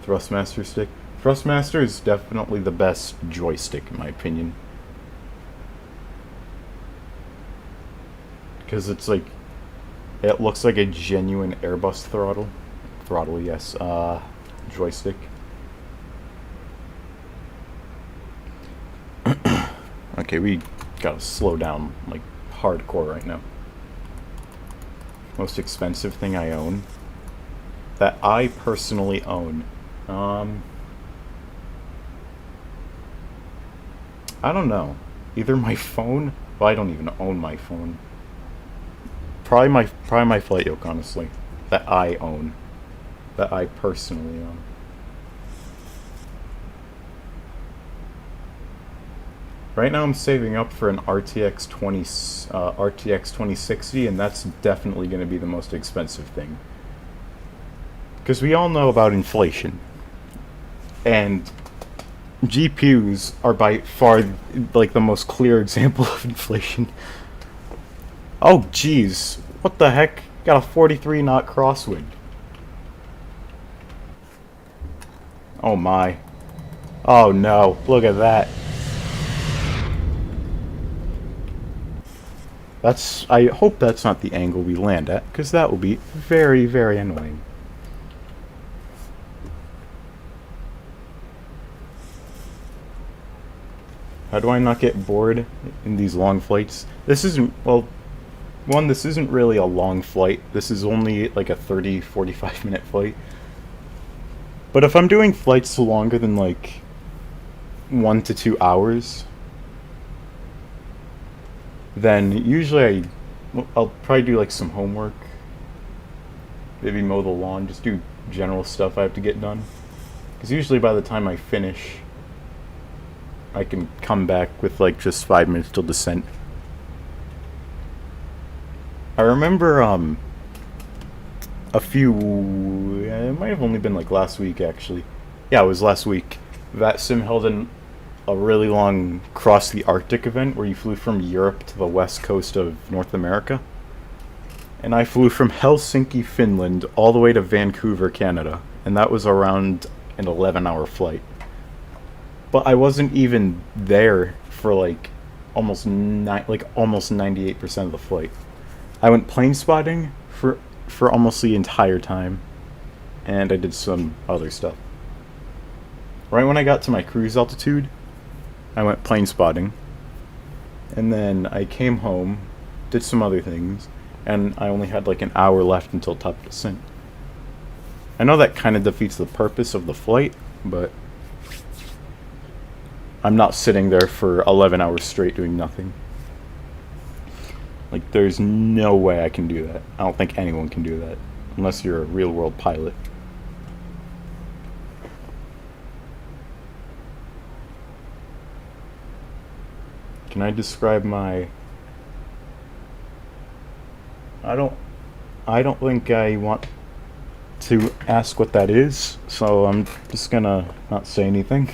Thrustmaster stick. Thrustmaster is definitely the best joystick in my opinion. Because it's like, it looks like a genuine Airbus throttle. Throttle, yes. Joystick. Okay, we gotta slow down, like, hardcore right now. Most expensive thing I own. That I personally own. I don't know. Either my phone. Well, I don't even own my phone. Probably my flight yoke, honestly. That I own. That I personally own. Right now I'm saving up for an RTX 2060, and that's definitely going to be the most expensive thing. Because we all know about inflation. And GPUs are by far like the most clear example of inflation. Oh jeez, what the heck? Got a 43 knot crosswind. Oh my. Oh no, look at that. I hope that's not the angle we land at, because that will be very, very annoying. How do I not get bored in these long flights? This isn't, well, one, this isn't really a long flight. This is only like a 30-45 minute flight. But if I'm doing flights longer than like 1 to 2 hours, then usually I'll probably do like some homework, maybe mow the lawn, just do general stuff I have to get done. Because usually by the time I finish, I can come back with like just 5 minutes till descent. I remember it might have only been like last week actually. Yeah, it was last week. VATSIM held a really long Cross the Arctic event where you flew from Europe to the west coast of North America. And I flew from Helsinki, Finland, all the way to Vancouver, Canada. And that was around an 11-hour flight. But I wasn't even there for like almost 98% of the flight. I went plane spotting for almost the entire time, and I did some other stuff. Right when I got to my cruise altitude, I went plane spotting, and then I came home, did some other things, and I only had like an hour left until top descent. I know that kind of defeats the purpose of the flight, but I'm not sitting there for 11 hours straight doing nothing. Like, there's no way I can do that. I don't think anyone can do that, unless you're a real-world pilot. Can I describe my... I don't think I want to ask what that is, so I'm just gonna not say anything.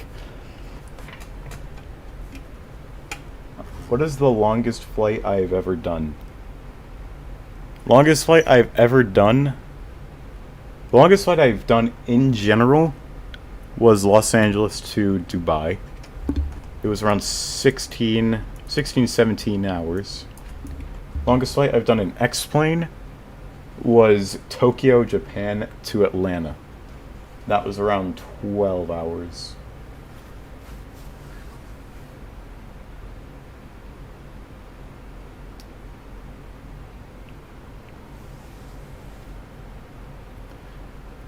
What is the longest flight I've ever done? Longest flight I've ever done? The longest flight I've done in general was Los Angeles to Dubai. It was around 16, 17 hours. Longest flight I've done in Xplane was Tokyo, Japan to Atlanta. That was around 12 hours.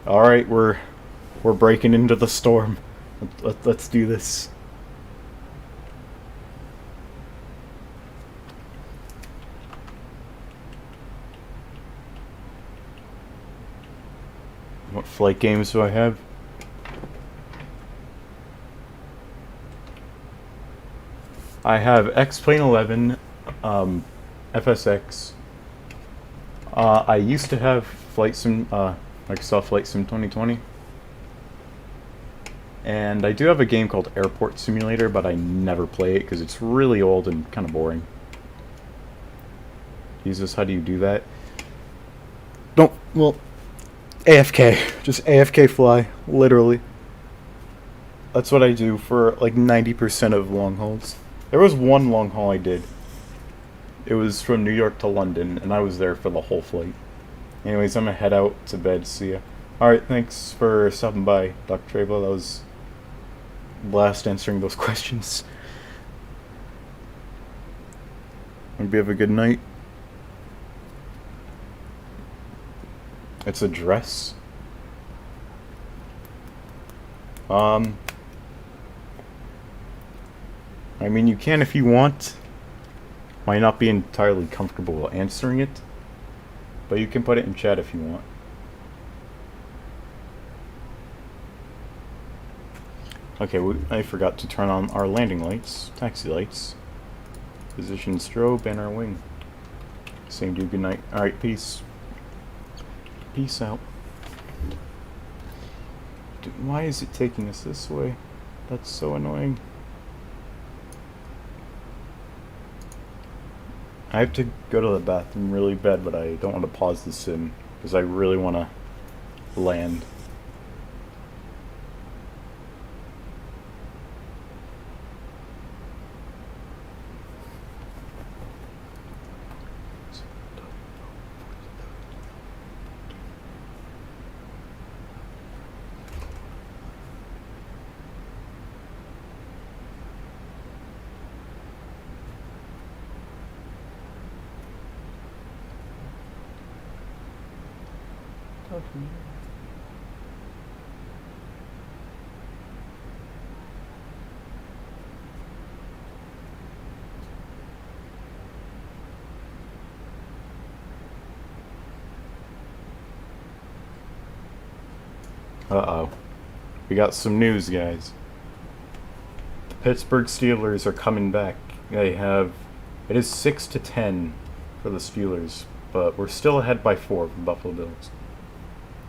Alright, we're breaking into the storm. Let's do this. What flight games do I have? I have Xplane11, FSX. I used to have Flight Sim, Microsoft Flight Sim 2020. And I do have a game called Airport Simulator, but I never play it because it's really old and kind of boring. Jesus, how do you do that? Don't, well, AFK. Just AFK fly, literally. That's what I do for like 90% of long hauls. There was one long haul I did. It was from New York to London, and I was there for the whole flight. Anyways, I'm gonna head out to bed. See ya. Alright, thanks for stopping by, Dr. Trabo. That was a blast answering those questions. Hope you have a good night. It's a dress. I mean, you can if you want. Might not be entirely comfortable answering it, but you can put it in chat if you want. Okay, I forgot to turn on our landing lights, taxi lights. Position strobe and our wing. Same dude, good night. Alright, peace. Peace out. Dude, why is it taking us this way? That's so annoying. I have to go to the bathroom really bad, but I don't want to pause the sim because I really want to land. Uh-oh. We got some news, guys. The Pittsburgh Steelers are coming back. They have... It is 6-10 for the Steelers, but we're still ahead by 4 from Buffalo Bills.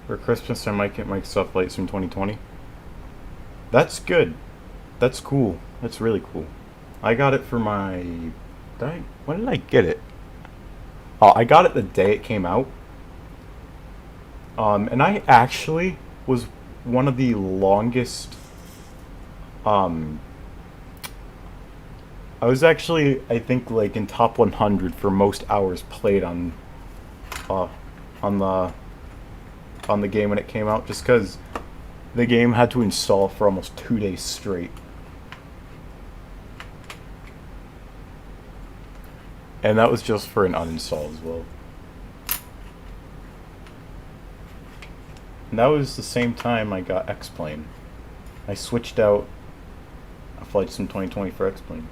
For Christmas, I might get Microsoft Flight Sim 2020. That's good. That's cool. That's really cool. I got it for my... When did I get it? Oh, I got it the day it came out. And I actually was one of the longest... I was actually, I think, like, in top 100 for most hours played on the game when it came out, just because the game had to install for almost 2 days straight. And that was just for an uninstall as well. And that was the same time I got Xplane. I switched out a Flight Sim 2020 for Xplane.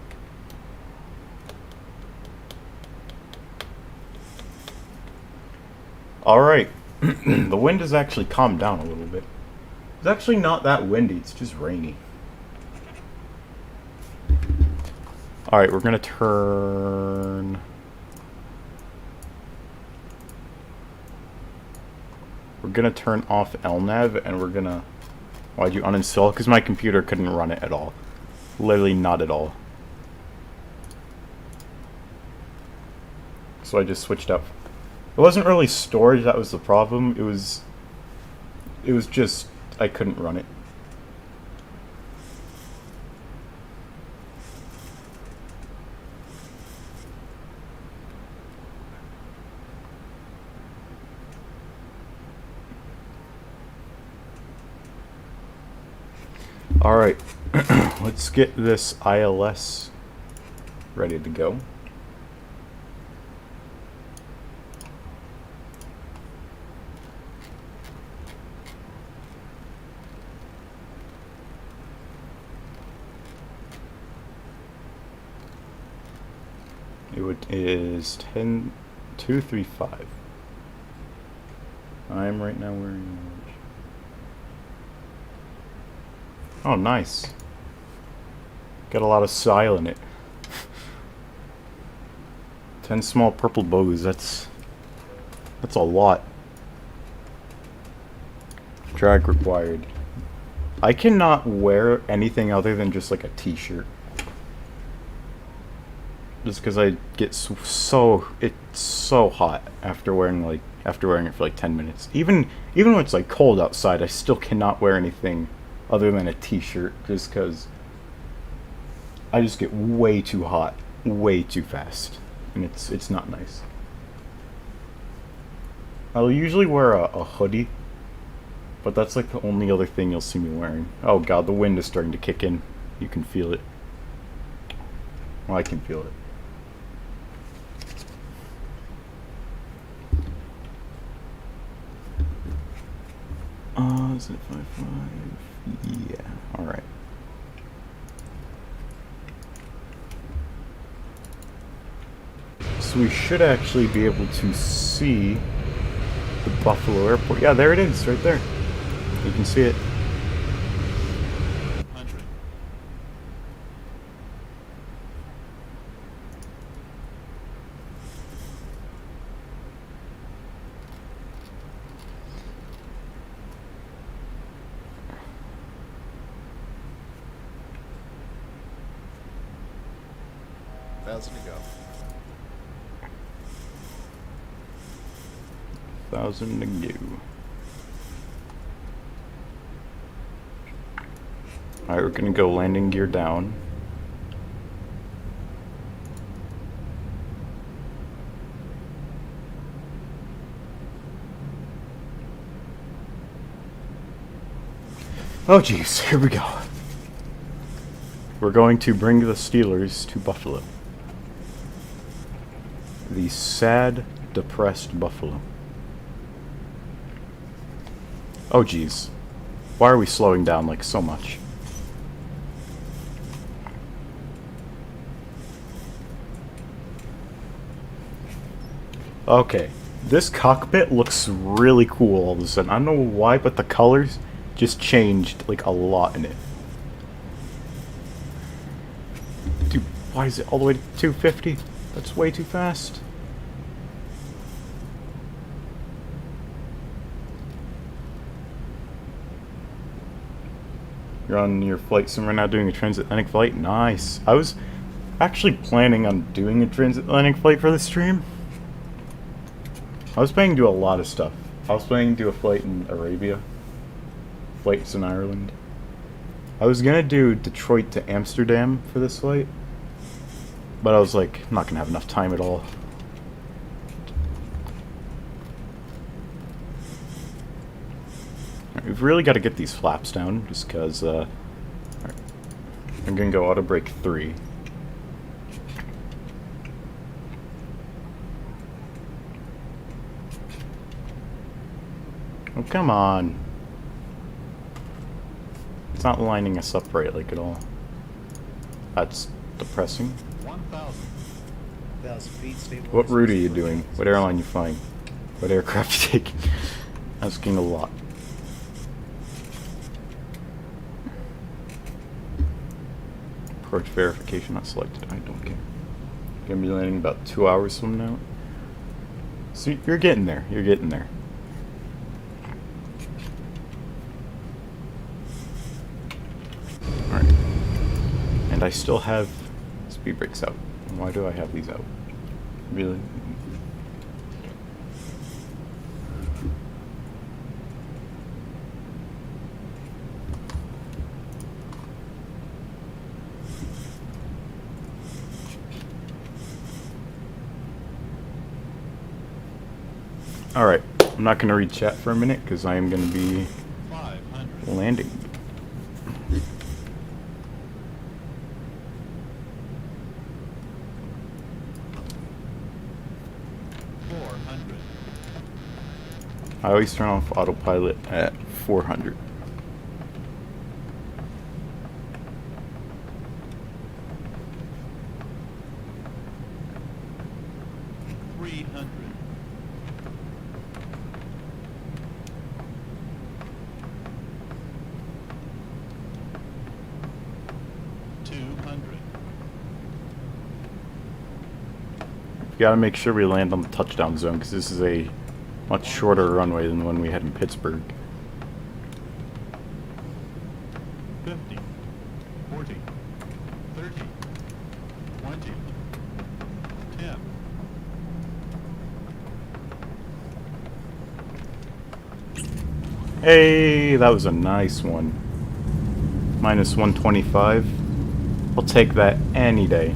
Alright. The wind has actually calmed down a little bit. It's actually not that windy, it's just rainy. Alright, we're gonna turn... We're gonna turn off LNAV and we're gonna... Why'd you uninstall? Because my computer couldn't run it at all. Literally not at all. So I just switched out. It wasn't really storage that was the problem. It was just I couldn't run it. All right. Let's get this ILS ready to go. It is 10:235. I am right now wearing orange. Oh, nice. Got a lot of style in it. 10 small purple bows, that's a lot. Drag required. I cannot wear anything other than just like a t-shirt. Just because I get it's so hot after wearing it for like 10 minutes. Even when it's like cold outside, I still cannot wear anything other than a t-shirt just because I just get way too hot, way too fast, and it's not nice. I'll usually wear a hoodie, but that's like the only other thing you'll see me wearing. Oh god, the wind is starting to kick in. You can feel it. Well, I can feel it. Is it 5.5? Yeah, alright. So we should actually be able to see the Buffalo Airport. Yeah, there it is, right there. You can see it. 100. Thousand to go. 1,000 to go. Alright, we're gonna go landing gear down. Oh jeez, here we go. We're going to bring the Steelers to Buffalo. The sad, depressed Buffalo. Oh geez. Why are we slowing down like so much? Okay. This cockpit looks really cool all of a sudden. I don't know why, but the colors, just changed like a lot in it. Dude, why is it all the way to 250? That's way too fast. You're on your flight sim right now doing a transatlantic flight? Nice. I was actually planning on doing a transatlantic flight for the stream. I was planning to do a lot of stuff. I was planning to do a flight in Arabia. Flights in Ireland. I was gonna do Detroit to Amsterdam for this flight. But I was like, I'm not gonna have enough time at all. Right, we've really got to get these flaps down, just because, right. I'm gonna go auto brake 3. Oh, come on. It's not lining us up right, like, at all. That's depressing. 1,000. 1,000 feet, stabilized. What route are you doing? What airline you flying? What aircraft you taking? Asking a lot. Approach verification not selected. I don't care. Gonna be landing about 2 hours from now. So you're getting there. You're getting there. Alright. And I still have speed brakes out. Why do I have these out? Really? Alright, I'm not going to read chat for a minute because I am going to be 500. landing. I always turn off autopilot at 400. We gotta make sure we land on the touchdown zone because this is a much shorter runway than the one we had in Pittsburgh. 50, 40, 30, 20, 10. Hey, that was a nice one. Minus 125. I'll take that any day.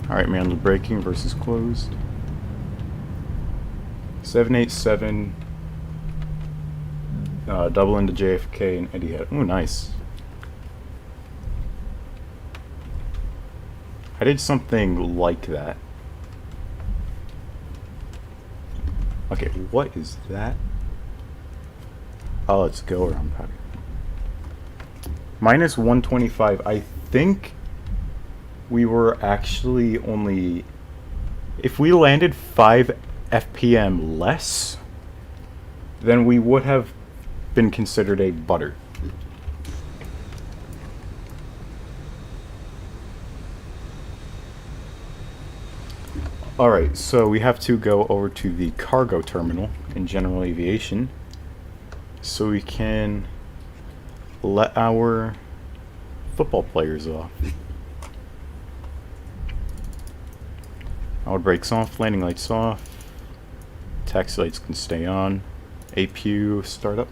Alright, man, the braking versus closed. 787. Double into JFK and Etihad. Ooh, nice. I did something like that. Okay, what is that? Oh, let's go around pattern. Minus 125. I think we were actually only... If we landed 5 FPM less, then we would have been considered a butter. Alright, so we have to go over to the cargo terminal in general aviation so we can let our football players off. Our brakes off, landing lights off, taxi lights can stay on, APU startup.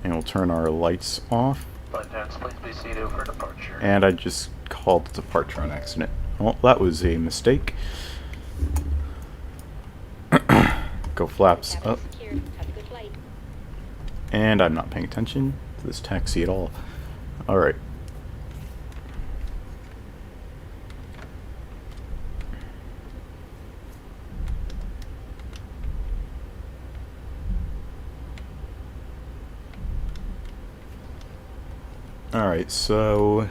And we'll turn our lights off. For departure. And I just called the departure on accident. Well, that was a mistake. Go flaps up. And I'm not paying attention to this taxi at all. Alright. Alright, so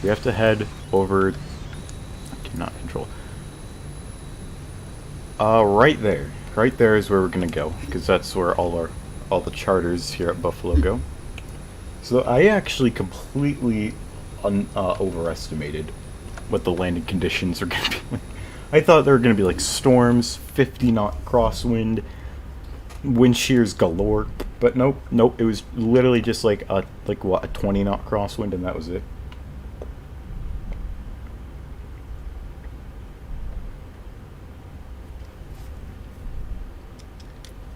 we have to head over. I cannot control. Right there. Right there is where we're gonna go, because that's where all the charters here at Buffalo go. So I actually completely overestimated what the landing conditions are gonna be like. I thought there were gonna be like storms, 50-knot crosswind, wind shears galore, but nope. It was literally just like a 20-knot crosswind, and that was it.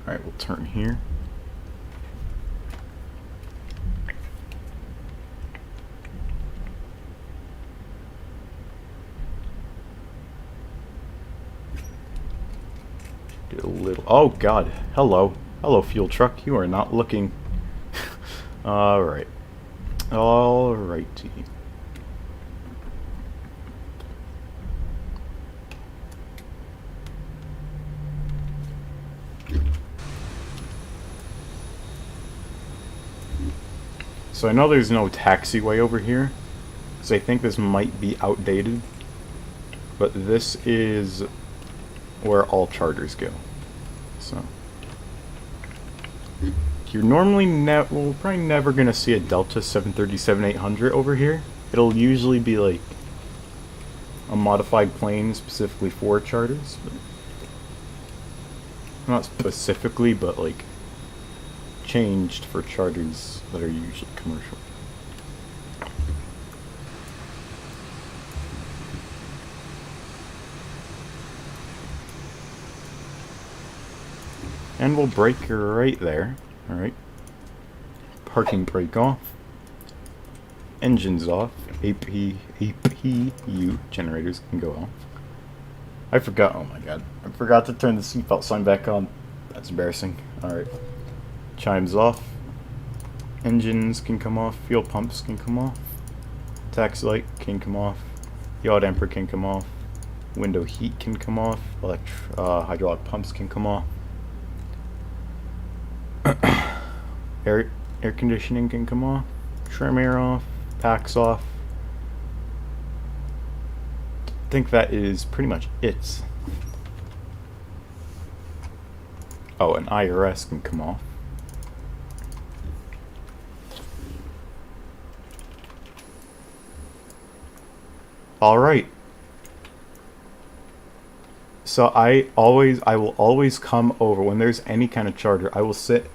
All right, we'll turn here. Get a little. Oh God! Hello, fuel truck. You are not looking. All right. All righty. So I know there's no taxiway over here, so I think this might be outdated, but this is where all charters go. So you're normally probably never gonna see a Delta 737-800 over here. It'll usually be like a modified plane specifically for charters, but not specifically, but like changed for charters that are usually commercial. And we'll brake right there. Alright. Parking brake off. Engines off. APU generators can go off. I forgot, oh my god. I forgot to turn the seatbelt sign back on. That's embarrassing. Alright. Chimes off. Engines can come off. Fuel pumps can come off. Tax light can come off. Yaw damper can come off. Window heat can come off. Hydraulic pumps can come off. Air conditioning can come off. Trim air off. Packs off. I think that is pretty much it. Oh, an IRS can come off. Alright. So I will always come over when there's any kind of charter. I will sit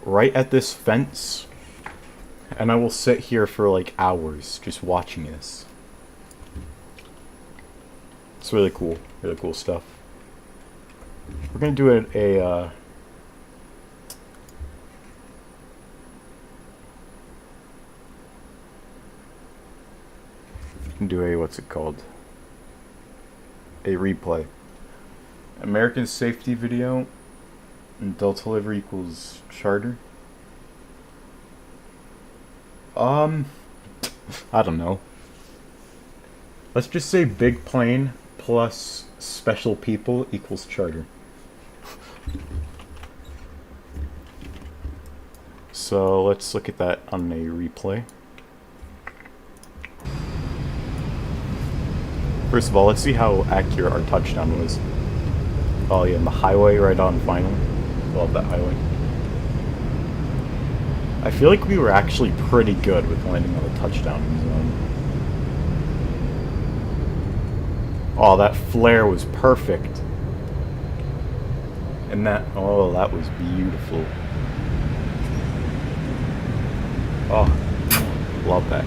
right at this fence and I will sit here for like hours just watching this. It's really cool stuff. We're gonna do what's it called? A replay. American safety video. And Delta livery equals charter. I don't know. Let's just say big plane plus special people equals charter. So let's look at that on a replay. First of all, let's see how accurate our touchdown was. Oh yeah, and the highway right on final. Love that highway. I feel like we were actually pretty good with landing on the touchdown zone. Oh, that flare was perfect. And that was beautiful. Oh, love that.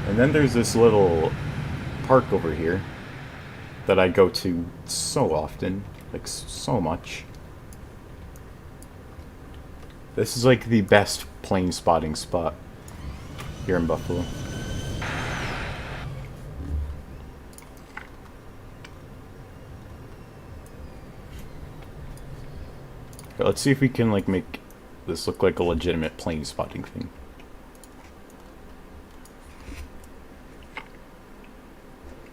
And then there's this little park over here that I go to so often, like so much. This is like the best plane spotting spot here in Buffalo. Okay, let's see if we can like make this look like a legitimate plane spotting thing.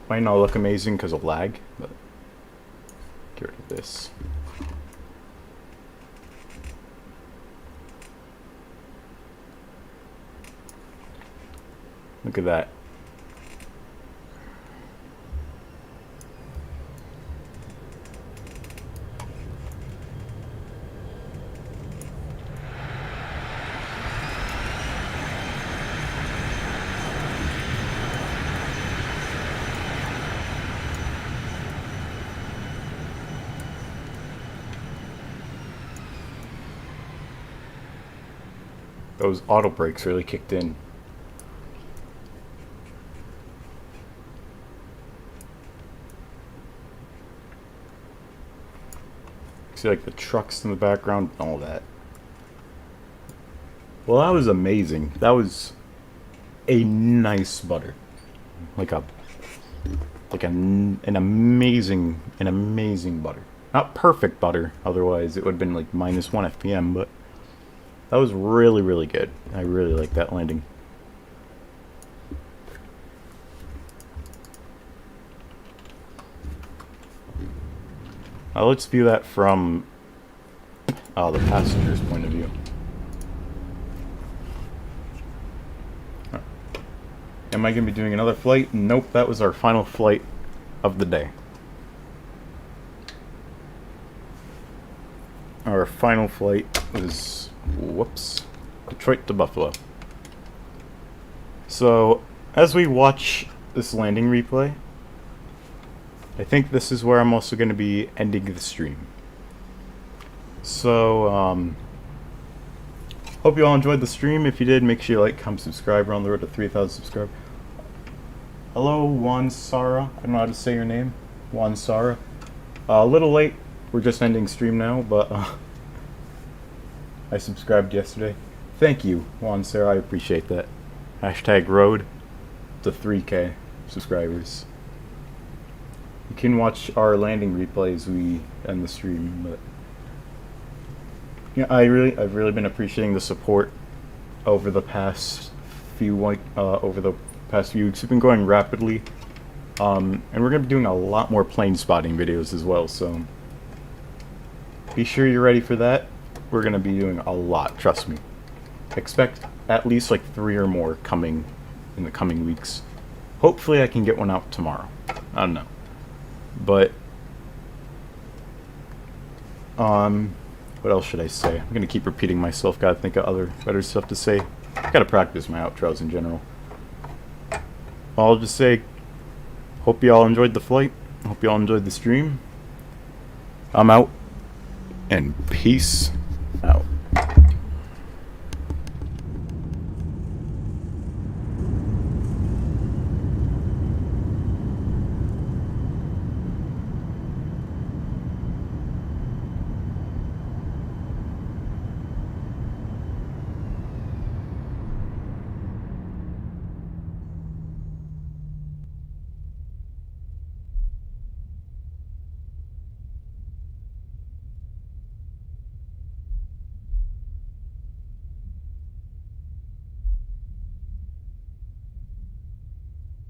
Might not look amazing because of lag, but Get rid of this. Look at that. Those auto brakes really kicked in. See, like the trucks in the background, all that. Well, that was amazing. That was a nice butter, an amazing butter. Not perfect butter, otherwise it would have been like -1 FPM, but that was really, really good. I really like that landing. Let's view that from the passenger's point of view. Am I going to be doing another flight? Nope, that was our final flight of the day. Our final flight was, Detroit to Buffalo. So, as we watch this landing replay, I think this is where I'm also going to be ending the stream. So, hope you all enjoyed the stream. If you did, make sure you like, comment, subscribe. We're on the road to 3,000 subscribers. Hello, Juan Sara. I don't know how to say your name. Juan Sara. A little late. We're just ending stream now, but I subscribed yesterday. Thank you, Juan Sara. I appreciate that. Hashtag road to 3K subscribers. You can watch our landing replay as we end the stream, but yeah, I've really been appreciating the support over the past few weeks. We've been going rapidly, and we're gonna be doing a lot more plane spotting videos as well. So be sure you're ready for that. We're gonna be doing a lot. Trust me. Expect at least like 3 or more coming in the coming weeks. Hopefully, I can get one out tomorrow. I don't know. But, what else should I say? I'm gonna keep repeating myself. Gotta think of other better stuff to say. Gotta practice my outros in general. I'll just say, hope you all enjoyed the flight. Hope you all enjoyed the stream. I'm out, and peace.